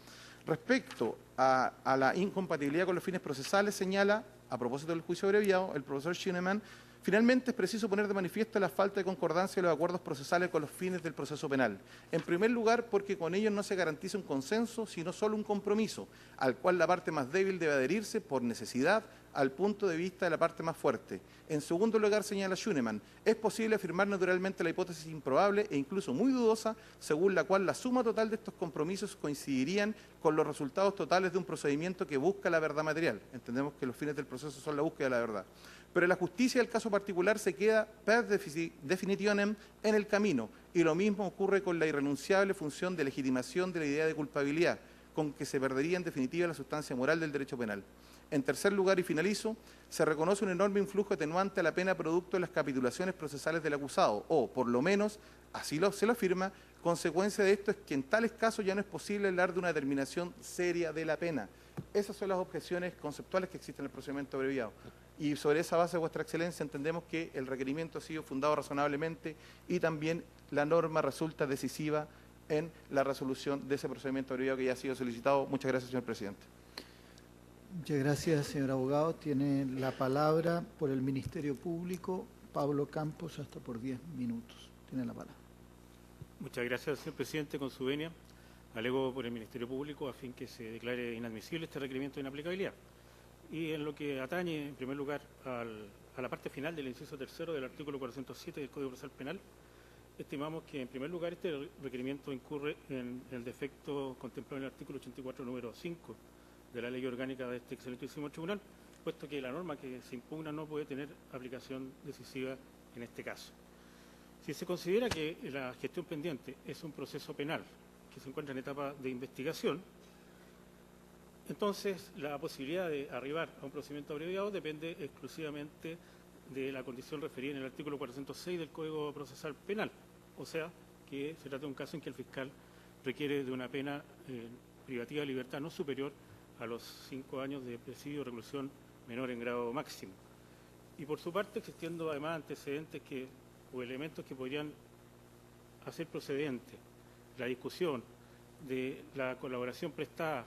[SPEAKER 3] Respecto a la incompatibilidad con los fines procesales, señala, a propósito del juicio abreviado, el profesor Schunemann, finalmente es preciso poner de manifiesto la falta de concordancia de los acuerdos procesales con los fines del proceso penal. En primer lugar, porque con ellos no se garantiza un consenso, sino solo un compromiso, al cual la parte más débil debe adherirse por necesidad al punto de vista de la parte más fuerte. En segundo lugar, señala Schunemann, es posible afirmar naturalmente la hipótesis improbable e incluso muy dudosa, según la cual la suma total de estos compromisos coincidirían con los resultados totales de un procedimiento que busca la verdad material. Entendemos que los fines del proceso son la búsqueda de la verdad. Pero la justicia del caso particular se queda per definitionem en el camino, y lo mismo ocurre con la irrenunciable función de legitimación de la idea de culpabilidad, con que se perdería en definitiva la sustancia moral del derecho penal. En tercer lugar, y finalizo, se reconoce un enorme influjo atenuante a la pena producto de las capitulaciones procesales del acusado, o, por lo menos, así se lo afirma, consecuencia de esto es que en tales casos ya no es posible hablar de una determinación seria de la pena. Esas son las objeciones conceptuales que existen en el procedimiento abreviado. Y sobre esa base, Vuestra Excelencia, entendemos que el requerimiento ha sido fundado razonablemente y también la norma resulta decisiva en la resolución de ese procedimiento abreviado que ya ha sido solicitado. Muchas gracias, señor presidente.
[SPEAKER 1] Muchas gracias, señor abogado. Tiene la palabra por el Ministerio Público, Pablo Campos, hasta por 10 minutos. Tiene la palabra.
[SPEAKER 4] Muchas gracias, señor presidente. Con su venia, alego por el Ministerio Público a fin que se declare inadmisible este requerimiento de inaplicabilidad. Y en lo que atañe, en primer lugar, a la parte final del inciso tercero del artículo 407 del Código Procesal Penal, estimamos que, en primer lugar, este requerimiento incurre en el defecto contemplado en el artículo 84, número 5 de la Ley Orgánica de este excelentísimo tribunal, puesto que la norma que se impugna no puede tener aplicación decisiva en este caso. Si se considera que la gestión pendiente es un proceso penal que se encuentra en etapa de investigación, entonces la posibilidad de arribar a un procedimiento abreviado depende exclusivamente de la condición referida en el artículo 406 del Código Procesal Penal, o sea, que se trata de un caso en que el fiscal requiere de una pena privativa de libertad no superior a los 5 años de presidio o reclusión menor en grado máximo. Y por su parte, existiendo además antecedentes o elementos que podrían hacer procedente la discusión de la colaboración prestada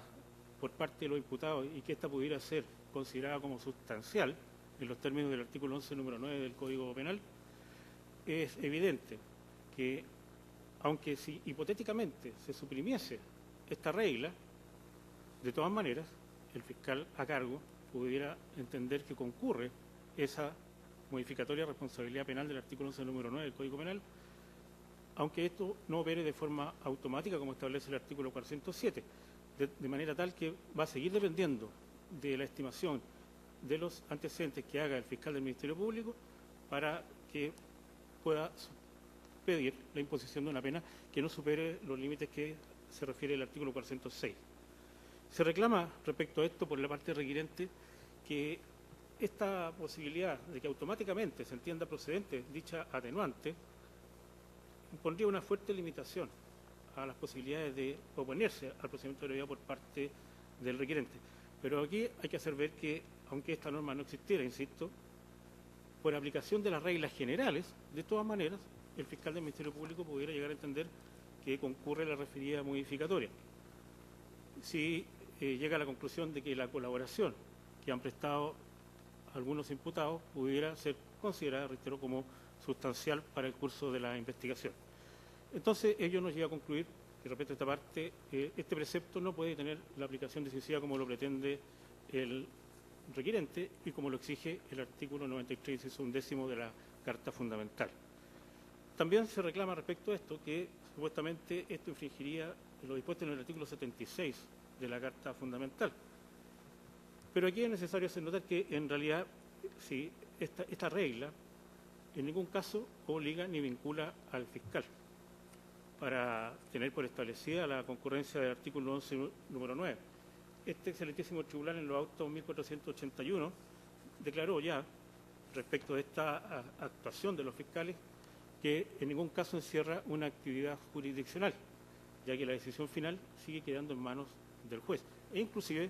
[SPEAKER 4] por parte de los imputados y que ésta pudiera ser considerada como sustancial en los términos del artículo 11, número 9 del Código Penal, es evidente que, aunque si hipotéticamente se suprimiese esta regla, de todas maneras, el fiscal a cargo pudiera entender que concurre esa modificatoria responsabilidad penal del artículo 11, número 9 del Código Penal, aunque esto no opere de forma automática como establece el artículo 407, de manera tal que va a seguir dependiendo de la estimación de los antecedentes que haga el fiscal del Ministerio Público para que pueda pedir la imposición de una pena que no supere los límites que se refiere el artículo 406. Se reclama respecto a esto por la parte requirente que esta posibilidad de que automáticamente se entienda procedente dicha atenuante impondría una fuerte limitación a las posibilidades de oponerse al procedimiento abreviado por parte del requirente. Pero aquí hay que hacer ver que, aunque esta norma no existiera, insisto, por aplicación de las reglas generales, de todas maneras, el fiscal del Ministerio Público pudiera llegar a entender que concurre la referida modificatoria. Si llega a la conclusión de que la colaboración que han prestado algunos imputados pudiera ser considerada, reitero, como sustancial para el curso de la investigación. Entonces, ello nos lleva a concluir que respecto a esta parte, este precepto no puede tener la aplicación decisiva como lo pretende el requirente y como lo exige el artículo 93, inciso 11 de la Carta Fundamental. También se reclama respecto a esto que supuestamente esto infringiría lo dispuesto en el artículo 76 de la Carta Fundamental. Pero aquí es necesario hacer notar que en realidad si esta regla en ningún caso obliga ni vincula al fiscal para tener por establecida la concurrencia del artículo 11, número 9. Este excelentísimo tribunal en los autos 1481 declaró ya, respecto de esta actuación de los fiscales, que en ningún caso encierra una actividad jurisdiccional, ya que la decisión final sigue quedando en manos del juez. E inclusive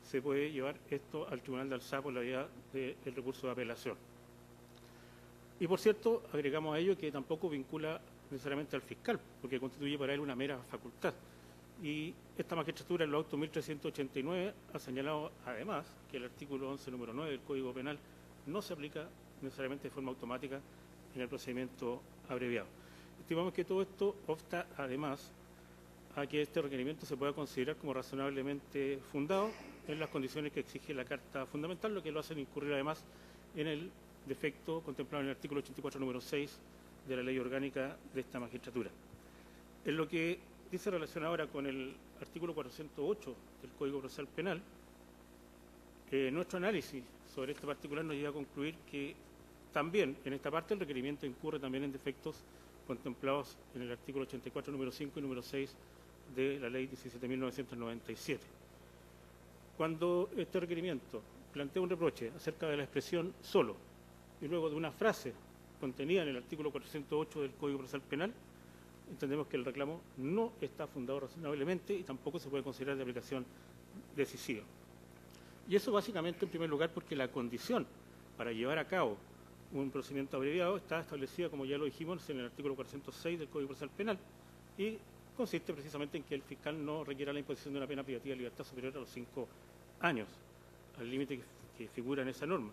[SPEAKER 4] se puede llevar esto al Tribunal de Alzada por la vía del recurso de apelación. Y por cierto, agregamos a ello que tampoco vincula necesariamente al fiscal, porque constituye para él una mera facultad. Y esta magistratura en los autos 1389 ha señalado además que el artículo 11, número 9 del Código Penal no se aplica necesariamente de forma automática en el procedimiento abreviado. Estimamos que todo esto obsta además a que este requerimiento se pueda considerar como razonablemente fundado en las condiciones que exige la Carta Fundamental, lo que lo hacen incurrir además en el defecto contemplado en el artículo 84, número 6 de la Ley Orgánica de esta magistratura. En lo que dice relación ahora con el artículo 408 del Código Procesal Penal, nuestro análisis sobre este particular nos lleva a concluir que también en esta parte el requerimiento incurre también en defectos contemplados en el artículo 84, número 5 y número 6 de la Ley 17.997. Cuando este requerimiento plantea un reproche acerca de la expresión solo y luego de una frase contenida en el artículo 408 del Código Procesal Penal, entendemos que el reclamo no está fundado razonablemente y tampoco se puede considerar de aplicación decisiva. Y eso básicamente, en primer lugar, porque la condición para llevar a cabo un procedimiento abreviado está establecida, como ya lo dijimos, en el artículo 406 del Código Procesal Penal y consiste precisamente en que el fiscal no requiera la imposición de una pena privativa de libertad superior a los 5 años, al límite que figura en esa norma.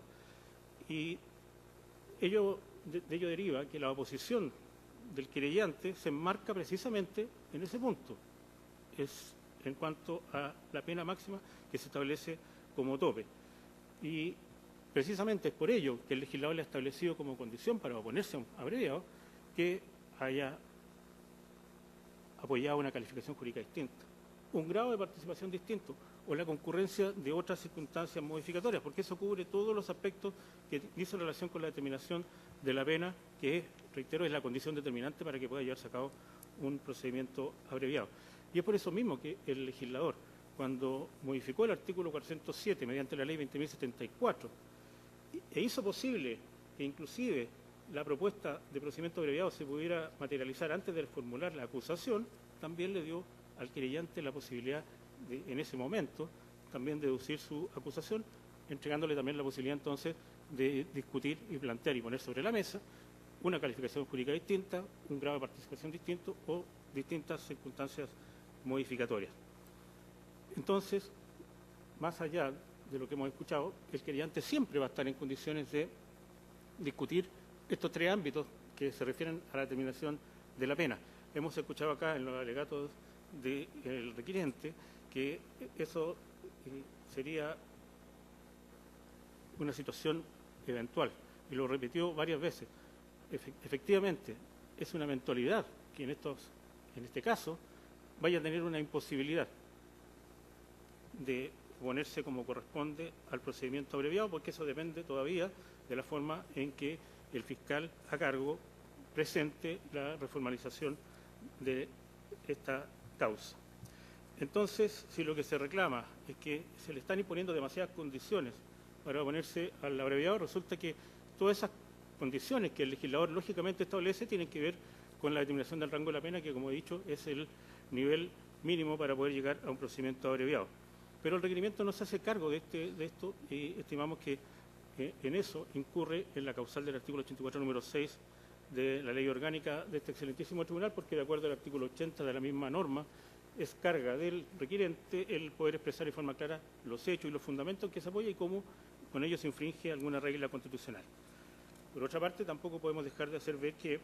[SPEAKER 4] Y de ello deriva que la oposición del querellante se enmarca precisamente en ese punto, es en cuanto a la pena máxima que se establece como tope. Y precisamente es por ello que el legislador le ha establecido como condición para oponerse a un abreviado que haya apoyado una calificación jurídica distinta, un grado de participación distinto o la concurrencia de otras circunstancias modificatorias, porque eso cubre todos los aspectos que dicen relación con la determinación de la pena, que, reitero, es la condición determinante para que pueda llevarse a cabo un procedimiento abreviado. Y es por eso mismo que el legislador, cuando modificó el artículo 407 mediante la ley 20.074, e hizo posible que inclusive la propuesta de procedimiento abreviado se pudiera materializar antes de formular la acusación, también le dio al querellante la posibilidad de, en ese momento, también deducir su acusación, entregándole también la posibilidad entonces de discutir y plantear y poner sobre la mesa una calificación jurídica distinta, un grado de participación distinto o distintas circunstancias modificatorias. Entonces, más allá de lo que hemos escuchado, el querellante siempre va a estar en condiciones de discutir estos tres ámbitos que se refieren a la determinación de la pena. Hemos escuchado acá en los alegatos del requirente que eso sería una situación eventual, y lo repitió varias veces. Efectivamente, es una eventualidad que en este caso vaya a tener una imposibilidad de ponerse como corresponde al procedimiento abreviado, porque eso depende todavía de la forma en que el fiscal a cargo presente la reformalización de esta causa. Entonces, si lo que se reclama es que se le están imponiendo demasiadas condiciones para oponerse al abreviado, resulta que todas esas condiciones que el legislador lógicamente establece tienen que ver con la determinación del rango de la pena, que, como he dicho, es el nivel mínimo para poder llegar a un procedimiento abreviado. Pero el requerimiento no se hace cargo de esto y estimamos que en eso incurre en la causal del artículo 84, número 6 de la Ley Orgánica de este excelentísimo tribunal, porque de acuerdo al artículo 80 de la misma norma, es carga del requirente el poder expresar de forma clara los hechos y los fundamentos que se apoya y cómo con ello se infringe alguna regla constitucional. Por otra parte, tampoco podemos dejar de hacer ver que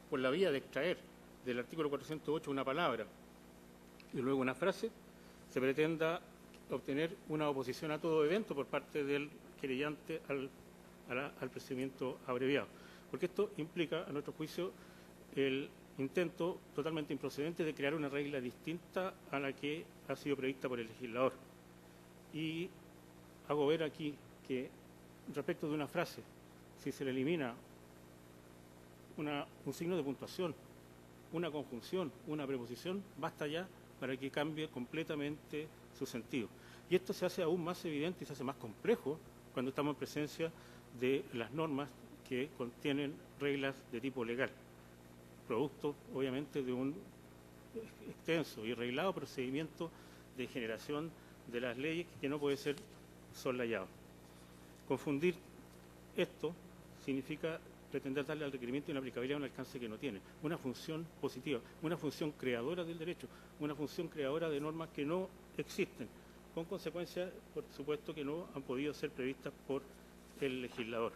[SPEAKER 4] por la vía de extraer del artículo 408 una palabra y luego una frase, se pretenda obtener una oposición a todo evento por parte del querellante al procedimiento abreviado. Porque esto implica, a nuestro juicio, el intento totalmente improcedente de crear una regla distinta a la que ha sido prevista por el legislador. Y hago ver aquí que respecto de una frase, si se le elimina un signo de puntuación, una conjunción, una preposición, basta ya para que cambie completamente su sentido. Y esto se hace aún más evidente y se hace más complejo cuando estamos en presencia de las normas que contienen reglas de tipo legal, producto obviamente de un extenso y reglado procedimiento de generación de las leyes que no puede ser soslayado. Confundir esto significa pretender darle al requerimiento una aplicabilidad un alcance que no tiene, una función positiva, una función creadora del derecho, una función creadora de normas que no existen, con consecuencias, por supuesto, que no han podido ser previstas por el legislador.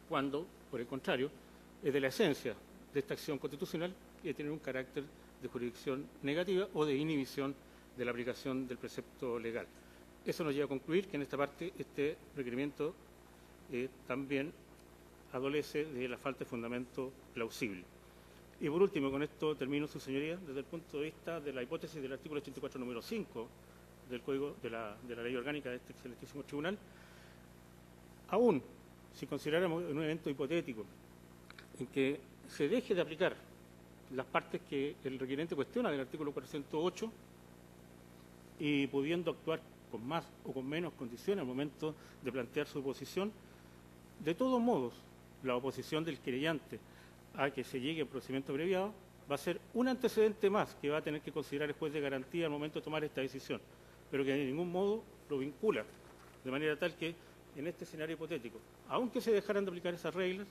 [SPEAKER 4] Cuando, por el contrario, es de la esencia de esta acción constitucional que tiene un carácter de jurisdicción negativa o de inhibición de la aplicación del precepto legal. Eso nos lleva a concluir que en esta parte este requerimiento también adolece de la falta de fundamento plausible. Y por último, con esto termino, su señoría, desde el punto de vista de la hipótesis del artículo 84, número 5 del Código de la Ley Orgánica de este excelentísimo tribunal, aún si consideráramos un evento hipotético en que se deje de aplicar las partes que el requerente cuestiona del artículo 408 y pudiendo actuar con más o con menos condiciones al momento de plantear su oposición, de todos modos, la oposición del querellante a que se llegue a procedimiento abreviado va a ser un antecedente más que va a tener que considerar el juez de garantía al momento de tomar esta decisión, pero que de ningún modo lo vincula, de manera tal que en este escenario hipotético, aunque se dejaran de aplicar esas reglas,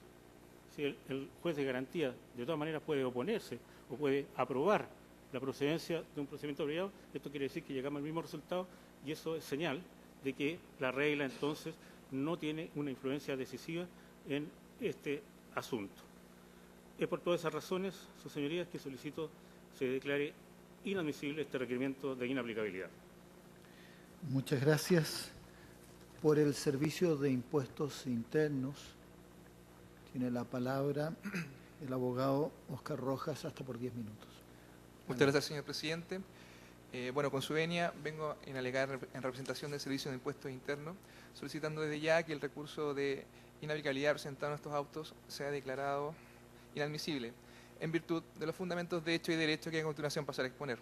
[SPEAKER 4] si el juez de garantía de todas maneras puede oponerse o puede aprobar la procedencia de un procedimiento abreviado, esto quiere decir que llegamos al mismo resultado y eso es señal de que la regla entonces no tiene una influencia decisiva en este asunto. Es por todas esas razones, sus señorías, que solicito se declare inadmisible este requerimiento de inaplicabilidad.
[SPEAKER 1] Muchas gracias. Por el Servicio de Impuestos Internos tiene la palabra el abogado Oscar Rojas, hasta por 10 minutos.
[SPEAKER 5] Muchas gracias, señor presidente. Bueno, con su venia vengo a alegar en representación del Servicio de Impuestos Internos, solicitando desde ya que el recurso de inaplicabilidad presentado en estos autos sea declarado inadmisible, en virtud de los fundamentos de hecho y derecho que a continuación pasaré a exponer.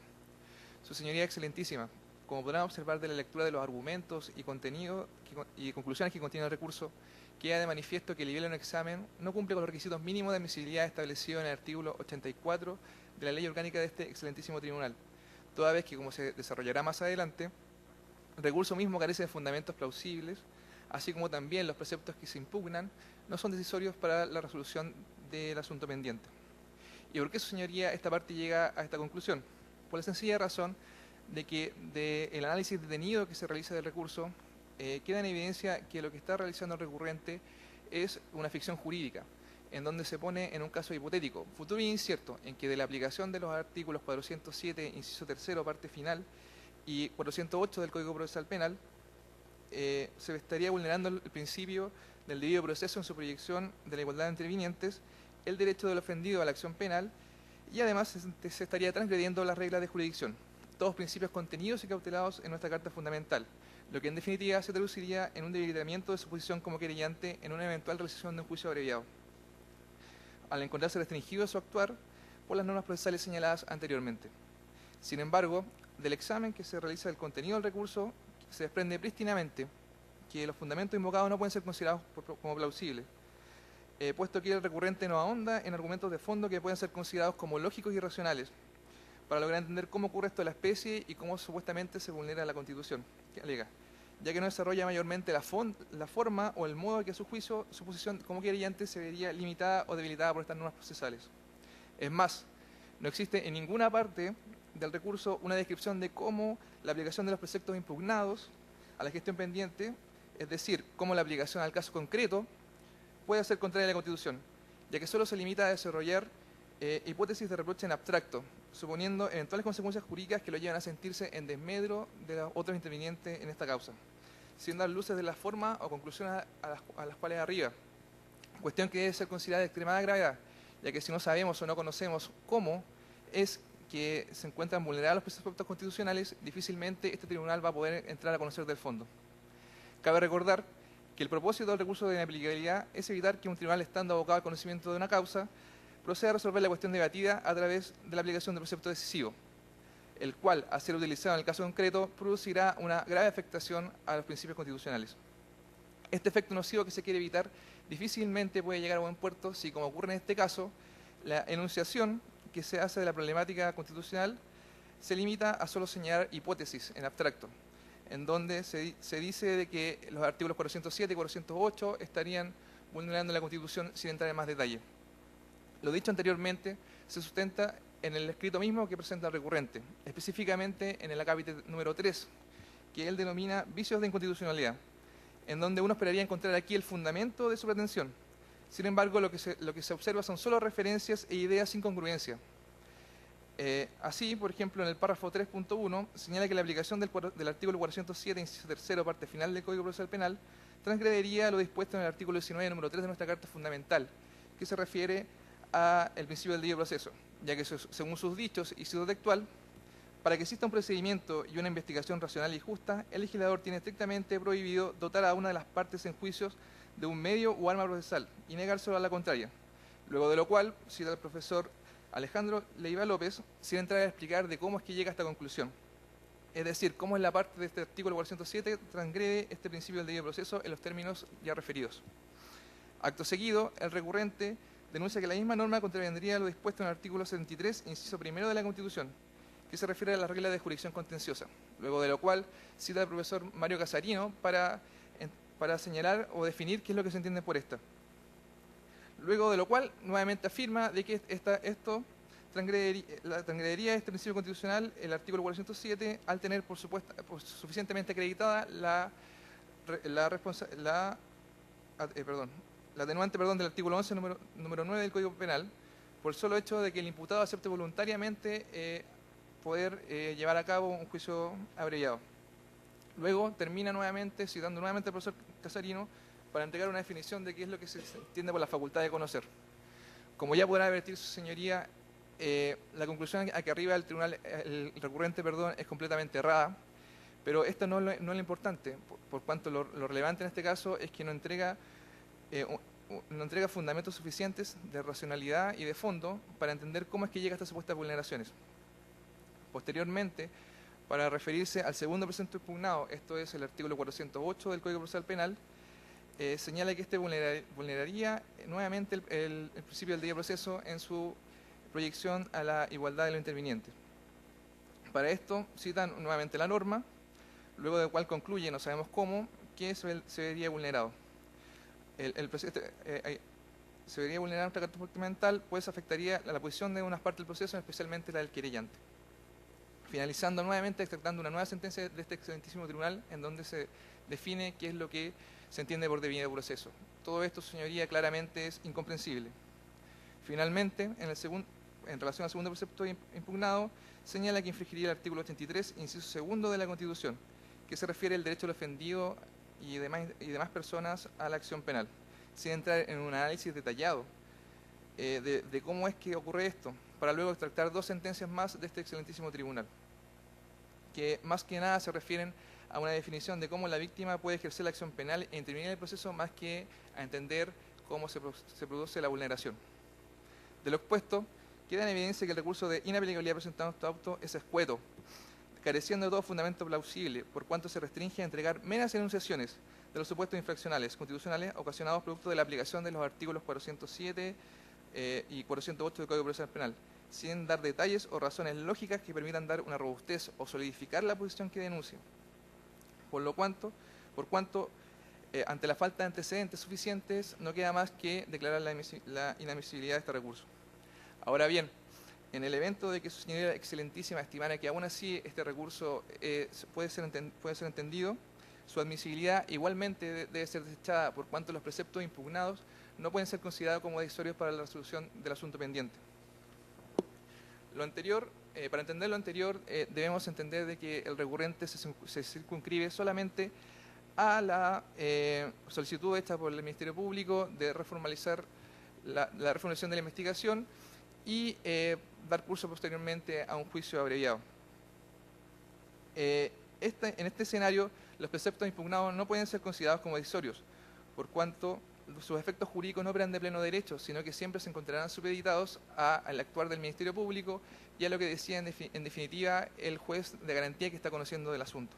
[SPEAKER 5] Su señoría excelentísima, como podrán observar de la lectura de los argumentos y contenidos y conclusiones que contiene el recurso, queda de manifiesto que el nivel en un examen no cumple con los requisitos mínimos de admisibilidad establecidos en el artículo 84 de la Ley Orgánica de este excelentísimo tribunal, toda vez que, como se desarrollará más adelante, el recurso mismo carece de fundamentos plausibles, así como también los preceptos que se impugnan no son decisorios para la resolución del asunto pendiente. ¿Y por qué, su señoría, esta parte llega a esta conclusión? Por la sencilla razón de que del análisis detenido que se realiza del recurso, queda en evidencia que lo que está realizando el recurrente es una ficción jurídica, en donde se pone en un caso hipotético, futuro e incierto, en que de la aplicación de los artículos 407, inciso tercero, parte final, y 408 del Código Procesal Penal, se estaría vulnerando el principio del debido proceso en su proyección de la igualdad de intervinientes, el derecho del ofendido a la acción penal, y además se estaría transgrediendo las reglas de jurisdicción, todos principios contenidos y cautelados en nuestra Carta Fundamental, lo que en definitiva se traduciría en un debilitamiento de su posición como querellante en una eventual realización de un juicio abreviado, al encontrarse restringido su actuar por las normas procesales señaladas anteriormente. Sin embargo, del examen que se realiza del contenido del recurso, se desprende prístinamente que los fundamentos invocados no pueden ser considerados como plausibles, puesto que el recurrente no ahonda en argumentos de fondo que pueden ser considerados como lógicos y racionales, para lograr entender cómo ocurre esto de la especie y cómo supuestamente se vulnera la Constitución, que alega, ya que no desarrolla mayormente la forma o el modo en que a su juicio su posición como querellante se vería limitada o debilitada por estas normas procesales. Es más, no existe en ninguna parte del recurso una descripción de cómo la aplicación de los preceptos impugnados a la gestión pendiente, es decir, cómo la aplicación al caso concreto puede ser contraria a la Constitución, ya que solo se limita a desarrollar hipótesis de reproche en abstracto, suponiendo eventuales consecuencias jurídicas que lo llevan a sentirse en desmedro de los otros intervinientes en esta causa, sin dar luces de la forma o conclusiones a las cuales arriba, cuestión que debe ser considerada de extremada gravedad, ya que si no sabemos o no conocemos cómo es que se encuentran vulnerados los preceptos constitucionales, difícilmente este tribunal va a poder entrar a conocer del fondo. Cabe recordar que el propósito del recurso de inaplicabilidad es evitar que un tribunal, estando abocado al conocimiento de una causa, proceda a resolver la cuestión debatida a través de la aplicación del precepto decisivo, el cual, a ser utilizado en el caso concreto, producirá una grave afectación a los principios constitucionales. Este efecto nocivo que se quiere evitar difícilmente puede llegar a buen puerto si, como ocurre en este caso, la enunciación que se hace de la problemática constitucional se limita a solo señalar hipótesis en abstracto, en donde se dice de que los artículos 407 y 408 estarían vulnerando la Constitución sin entrar en más detalle. Lo dicho anteriormente se sustenta en el escrito mismo que presenta el recurrente, específicamente en el acápite número 3, que él denomina vicios de inconstitucionalidad, en donde uno esperaría encontrar aquí el fundamento de su pretensión. Sin embargo, lo que se observa son solo referencias e ideas sin congruencia. Así, por ejemplo, en el párrafo 3.1 señala que la aplicación del artículo 407, inciso tercero, parte final del Código Procesal Penal, transgredería lo dispuesto en el artículo 19, número 3 de nuestra Carta Fundamental, que se refiere al principio del debido proceso, ya que según sus dichos y cito textual, para que exista un procedimiento y una investigación racional y justa, el legislador tiene estrictamente prohibido dotar a una de las partes en juicios de un medio o arma procesal y negárselo a la contraria. Luego de lo cual, cita el profesor Alejandro Leiva López, sin entrar a explicar de cómo es que llega a esta conclusión. Es decir, cómo en la parte de este artículo 407 transgrede este principio del debido proceso en los términos ya referidos. Acto seguido, el recurrente denuncia que la misma norma contravendría lo dispuesto en el artículo 73, inciso primero de la Constitución, que se refiere a la regla de jurisdicción contenciosa. Luego de lo cual cita al profesor Mario Casarino para señalar o definir qué es lo que se entiende por esta. Luego de lo cual nuevamente afirma de que esto transgredería este principio constitucional el artículo 407 al tener por suficientemente acreditada la atenuante del artículo 11 número 9 del Código Penal, por el solo hecho de que el imputado acepte voluntariamente poder llevar a cabo un juicio abreviado. Luego termina nuevamente, citando nuevamente al profesor Casarino, para entregar una definición de qué es lo que se entiende por la facultad de conocer. Como ya podrá advertir su señoría, la conclusión a que arriba el recurrente es completamente errada, pero esto no es lo importante, por cuanto lo relevante en este caso es que no entrega fundamentos suficientes de racionalidad y de fondo para entender cómo es que llega a estas supuestas vulneraciones. Posteriormente, para referirse al segundo precepto impugnado, esto es el artículo 408 del Código Procesal Penal, señala que este vulneraría nuevamente el principio del debido proceso en su proyección a la igualdad de los intervinientes. Para esto citan nuevamente la norma, luego de cual concluye, no sabemos cómo, que se vería vulnerado. Se vería vulnerado nuestra Carta Fundamental, pues afectaría la posición de unas partes del proceso, especialmente la del querellante. Finalizando nuevamente, extractando una nueva sentencia de este excelentísimo tribunal, en donde se define qué es lo que se entiende por debido proceso. Todo esto, señoría, claramente es incomprensible. Finalmente, en relación al segundo precepto impugnado, señala que infringiría el artículo 83, inciso segundo de la Constitución, que se refiere al derecho del ofendido y demás personas a la acción penal, sin entrar en un análisis detallado de cómo es que ocurre esto, para luego extractar dos sentencias más de este excelentísimo tribunal, que más que nada se refieren a una definición de cómo la víctima puede ejercer la acción penal e intervenir en el proceso, más que a entender cómo se produce la vulneración. De lo expuesto, queda en evidencia que el recurso de inaplicabilidad presentado en este auto es escueto, careciendo de todo fundamento plausible, por cuanto se restringe a entregar meras enunciaciones de los supuestos infraccionales constitucionales ocasionados producto de la aplicación de los artículos 407 y 408 del Código Procesal Penal, sin dar detalles o razones lógicas que permitan dar una robustez o solidificar la posición que denuncia. Por cuanto, ante la falta de antecedentes suficientes, no queda más que declarar la inadmisibilidad de este recurso. Ahora bien, en el evento de que su señoría excelentísima estimara que aún así este recurso puede ser entendido, su admisibilidad igualmente debe ser desechada, por cuanto los preceptos impugnados no pueden ser considerados como decisorios para la resolución del asunto pendiente. Para entender lo anterior, debemos entender de que el recurrente se circunscribe solamente a la solicitud hecha por el Ministerio Público de reformalizar la reformulación de la investigación y dar curso posteriormente a un juicio abreviado. En este escenario, los preceptos impugnados no pueden ser considerados como decisorios, por cuanto sus efectos jurídicos no operan de pleno derecho, sino que siempre se encontrarán supeditados al actuar del Ministerio Público y a lo que decía en definitiva el juez de garantía que está conociendo del asunto.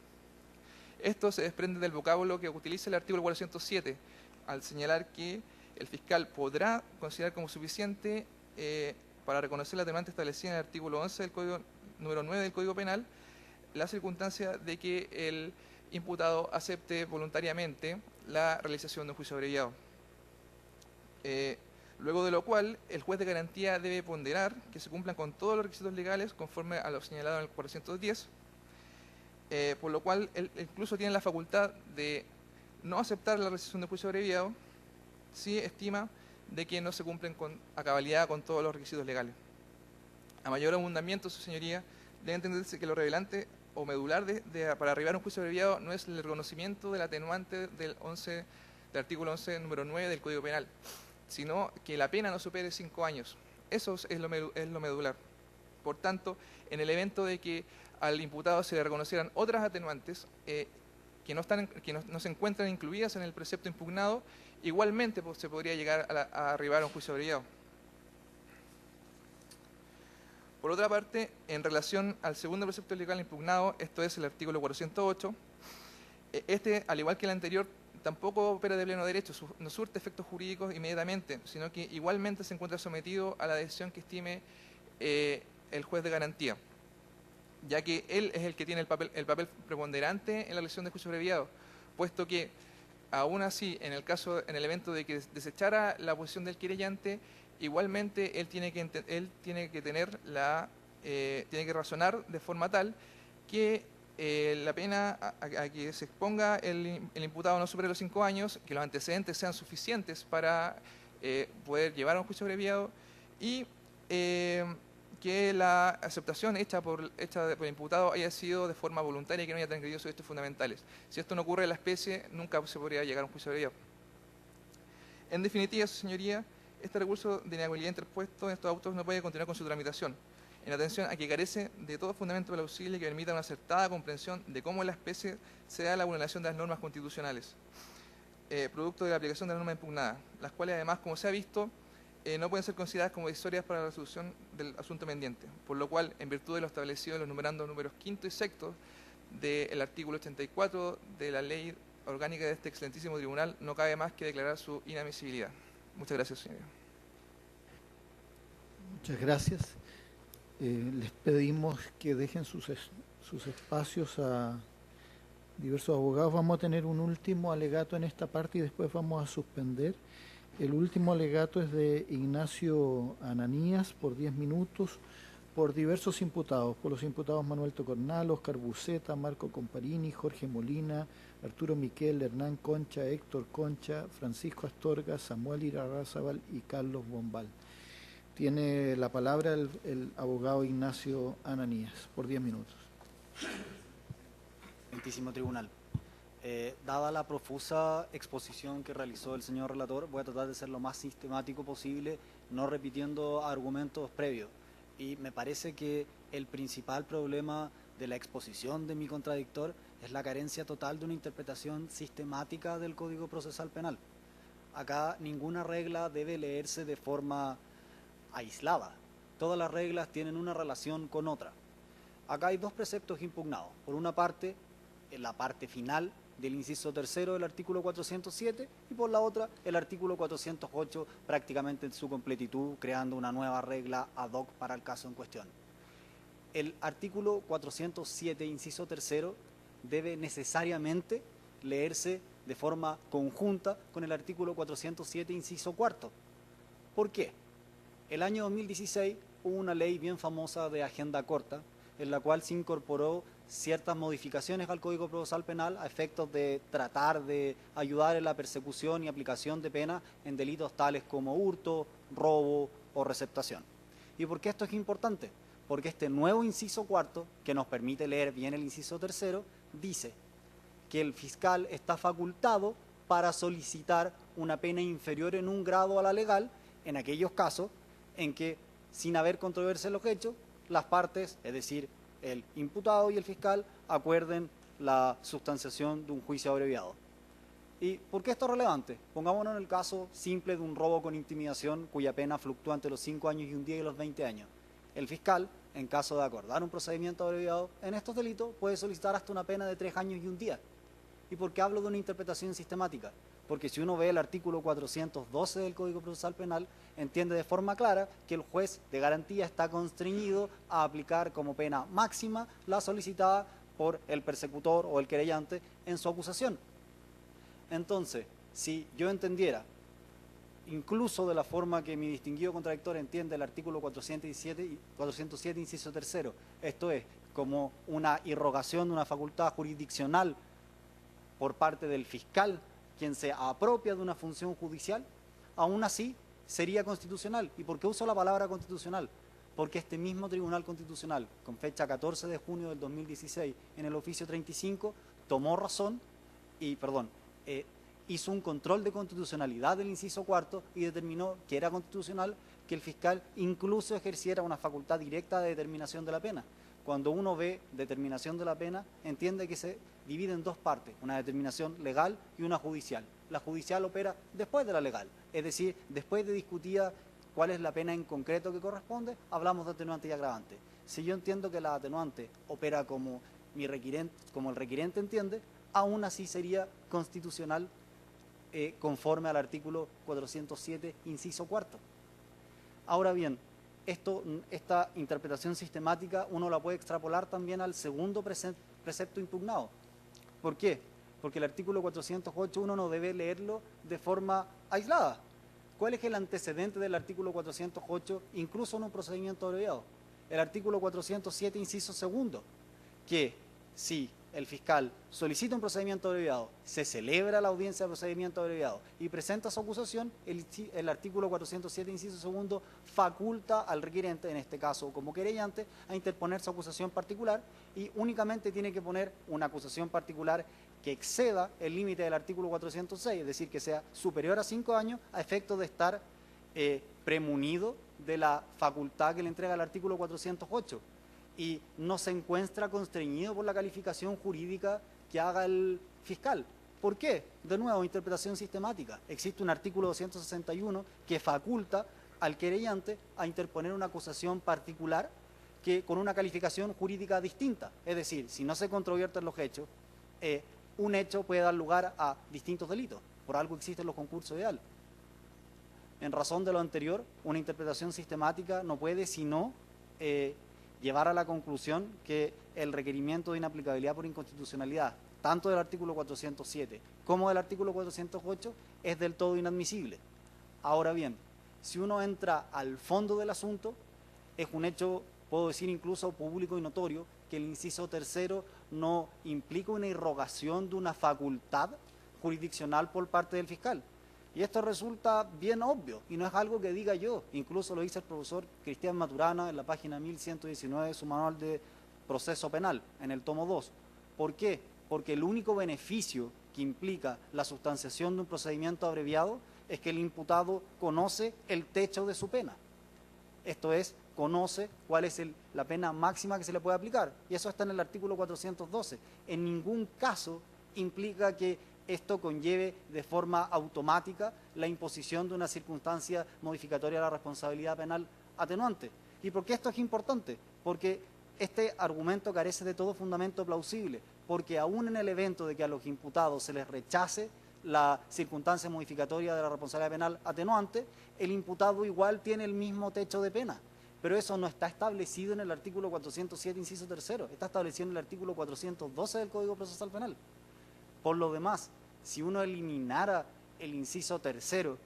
[SPEAKER 5] Esto se desprende del vocábulo que utiliza el artículo 407, al señalar que el fiscal podrá considerar como suficiente para reconocer la atenuante establecida en el artículo 11 del Código número 9 del Código Penal, la circunstancia de que el imputado acepte voluntariamente la realización de un juicio abreviado. Luego de lo cual, el juez de garantía debe ponderar que se cumplan con todos los requisitos legales conforme a lo señalado en el 410, por lo cual él incluso tiene la facultad de no aceptar la realización de juicio abreviado si estima de que no se cumplen a cabalidad con todos los requisitos legales. A mayor abundamiento, su señoría, debe entenderse que lo relevante o medular para arribar a un juicio abreviado no es el reconocimiento del atenuante del artículo 11, número 9 del Código Penal, sino que la pena no supere 5 años. Eso es lo medular. Por tanto, en el evento de que al imputado se le reconocieran otras atenuantes que no se encuentran incluidas en el precepto impugnado, igualmente se podría llegar a arribar a un juicio abreviado. Por otra parte, en relación al segundo precepto legal impugnado, esto es el artículo 408, al igual que el anterior, tampoco opera de pleno derecho, no surte efectos jurídicos inmediatamente, sino que igualmente se encuentra sometido a la decisión que estime el juez de garantía, ya que él es el que tiene el papel preponderante en la realización de juicio abreviado, puesto que aún así, en el evento de que desechara la posición del querellante, igualmente él tiene que razonar de forma tal que la pena a que se exponga el imputado no supere los 5 años, que los antecedentes sean suficientes para poder llevar a un juicio abreviado y que la aceptación hecha por el imputado haya sido de forma voluntaria y que no haya transgredido sus derechos fundamentales. Si esto no ocurre en la especie, nunca se podría llegar a un juicio abreviado. En definitiva, su señoría, este recurso de inhabilidad interpuesto en estos autos no puede continuar con su tramitación, en atención a que carece de todo fundamento plausible que permita una acertada comprensión de cómo en la especie se da la vulneración de las normas constitucionales, producto de la aplicación de la norma impugnada, las cuales además, como se ha visto, no pueden ser consideradas como decisorias para la resolución del asunto pendiente, por lo cual, en virtud de lo establecido en los numerandos números 5 y 6 del artículo 84 de la ley orgánica de este excelentísimo tribunal, no cabe más que declarar su inadmisibilidad. Muchas gracias, señoría.
[SPEAKER 1] Muchas gracias. Les pedimos que dejen sus espacios a diversos abogados. Vamos a tener un último alegato en esta parte y después vamos a suspender. El último alegato es de Ignacio Ananías por 10 minutos por diversos imputados, por los imputados Manuel Tocornal, Oscar Buceta, Marco Comparini, Jorge Molina, Arturo Miquel, Hernán Concha, Héctor Concha, Francisco Astorga, Samuel Irarrázaval y Carlos Bombal. Tiene la palabra el abogado Ignacio Ananías por 10 minutos.
[SPEAKER 6] Excelentísimo Tribunal. Dada la profusa exposición que realizó el señor relator, voy a tratar de ser lo más sistemático posible, no repitiendo argumentos previos. Y me parece que el principal problema de la exposición de mi contradictor es la carencia total de una interpretación sistemática del Código Procesal Penal. Acá ninguna regla debe leerse de forma aislada. Todas las reglas tienen una relación con otra. Acá hay dos preceptos impugnados. Por una parte, en la parte final del inciso tercero del artículo 407 y por la otra el artículo 408 prácticamente en su completitud, creando una nueva regla ad hoc para el caso en cuestión. El artículo 407 inciso tercero debe necesariamente leerse de forma conjunta con el artículo 407 inciso cuarto. ¿Por qué? El año 2016 hubo una ley bien famosa de agenda corta en la cual se incorporó ciertas modificaciones al Código Procesal Penal a efectos de tratar de ayudar en la persecución y aplicación de pena en delitos tales como hurto, robo o receptación. ¿Y por qué esto es importante? Porque este nuevo inciso cuarto, que nos permite leer bien el inciso tercero, dice que el fiscal está facultado para solicitar una pena inferior en un grado a la legal en aquellos casos en que, sin haber controversia en los hechos, las partes, es decir, el imputado y el fiscal, acuerden la sustanciación de un juicio abreviado. ¿Y por qué esto es relevante? Pongámonos en el caso simple de un robo con intimidación cuya pena fluctúa entre los 5 años y un día y los 20 años. El fiscal, en caso de acordar un procedimiento abreviado en estos delitos, puede solicitar hasta una pena de 3 años y un día. ¿Y por qué hablo de una interpretación sistemática? Porque si uno ve el artículo 412 del Código Procesal Penal, entiende de forma clara que el juez de garantía está constreñido a aplicar como pena máxima la solicitada por el persecutor o el querellante en su acusación. Entonces, si yo entendiera, incluso de la forma que mi distinguido contradictor entiende el artículo 407, inciso tercero, esto es, como una irrogación de una facultad jurisdiccional por parte del fiscal, quien se apropia de una función judicial, aún así sería constitucional. ¿Y por qué uso la palabra constitucional? Porque este mismo Tribunal Constitucional, con fecha 14 de junio del 2016, en el oficio 35, tomó razón y, hizo un control de constitucionalidad del inciso cuarto y determinó que era constitucional que el fiscal incluso ejerciera una facultad directa de determinación de la pena. Cuando uno ve determinación de la pena, entiende que se divide en dos partes, una determinación legal y una judicial. La judicial opera después de la legal, es decir, después de discutida cuál es la pena en concreto que corresponde, hablamos de atenuante y agravante. Si yo entiendo que la atenuante opera como el requirente entiende, aún así sería constitucional conforme al artículo 407, inciso cuarto. Ahora bien, esta interpretación sistemática uno la puede extrapolar también al segundo precepto impugnado. ¿Por qué? Porque el artículo 408 uno no debe leerlo de forma aislada. ¿Cuál es el antecedente del artículo 408, incluso en un procedimiento abreviado? El artículo 407, inciso segundo, que si el fiscal solicita un procedimiento abreviado, se celebra la audiencia de procedimiento abreviado y presenta su acusación, el artículo 407, inciso segundo, faculta al requirente, en este caso como querellante, a interponer su acusación particular y únicamente tiene que poner una acusación particular que exceda el límite del artículo 406, es decir, que sea superior a 5 años a efecto de estar premunido de la facultad que le entrega el artículo 408. Y no se encuentra constreñido por la calificación jurídica que haga el fiscal. ¿Por qué? De nuevo, interpretación sistemática. Existe un artículo 261 que faculta al querellante a interponer una acusación particular que con una calificación jurídica distinta. Es decir, si no se controvierten los hechos, un hecho puede dar lugar a distintos delitos. Por algo existen los concursos ideal. En razón de lo anterior, una interpretación sistemática no puede sino llevar a la conclusión que el requerimiento de inaplicabilidad por inconstitucionalidad, tanto del artículo 407 como del artículo 408, es del todo inadmisible. Ahora bien, si uno entra al fondo del asunto, es un hecho, puedo decir incluso público y notorio, que el inciso tercero no implica una irrogación de una facultad jurisdiccional por parte del fiscal. Y esto resulta bien obvio, y no es algo que diga yo, incluso lo dice el profesor Cristian Maturana en la página 1119 de su manual de proceso penal, en el tomo 2. ¿Por qué? Porque el único beneficio que implica la sustanciación de un procedimiento abreviado es que el imputado conoce el techo de su pena. Esto es, conoce cuál es la pena máxima que se le puede aplicar, y eso está en el artículo 412. En ningún caso implica que esto conlleve de forma automática la imposición de una circunstancia modificatoria de la responsabilidad penal atenuante. ¿Y por qué esto es importante? Porque este argumento carece de todo fundamento plausible, porque aún en el evento de que a los imputados se les rechace la circunstancia modificatoria de la responsabilidad penal atenuante, el imputado igual tiene el mismo techo de pena. Pero eso no está establecido en el artículo 407, inciso tercero, está establecido en el artículo 412 del Código Procesal Penal. Por lo demás, si uno eliminara el inciso tercero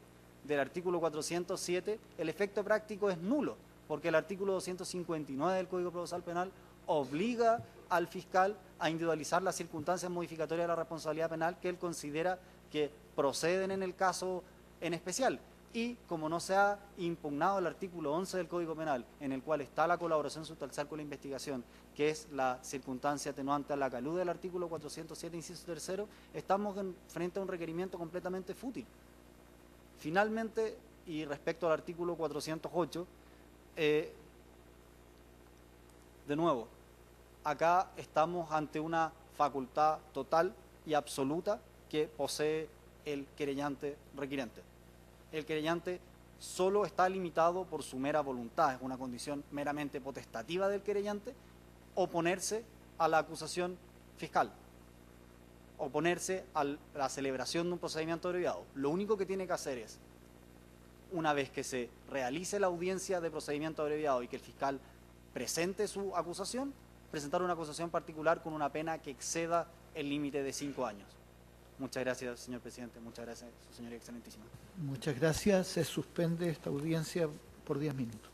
[SPEAKER 6] del artículo 407, el efecto práctico es nulo, porque el artículo 259 del Código Procesal Penal obliga al fiscal a individualizar las circunstancias modificatorias de la responsabilidad penal que él considera que proceden en el caso en especial. Y como no se ha impugnado el artículo 11 del Código Penal, en el cual está la colaboración sustancial con la investigación, que es la circunstancia atenuante a la calidad del artículo 407, inciso tercero, estamos frente a un requerimiento completamente fútil. Finalmente, y respecto al artículo 408, de nuevo, acá estamos ante una facultad total y absoluta que posee el querellante requirente. El querellante solo está limitado por su mera voluntad, es una condición meramente potestativa del querellante, oponerse a la acusación fiscal, oponerse a la celebración de un procedimiento abreviado. Lo único que tiene que hacer es, una vez que se realice la audiencia de procedimiento abreviado y que el fiscal presente su acusación, presentar una acusación particular con una pena que exceda el límite de 5 años. Muchas gracias, señor presidente. Muchas gracias, su señoría excelentísima.
[SPEAKER 1] Muchas gracias. Se suspende esta audiencia por 10 minutos.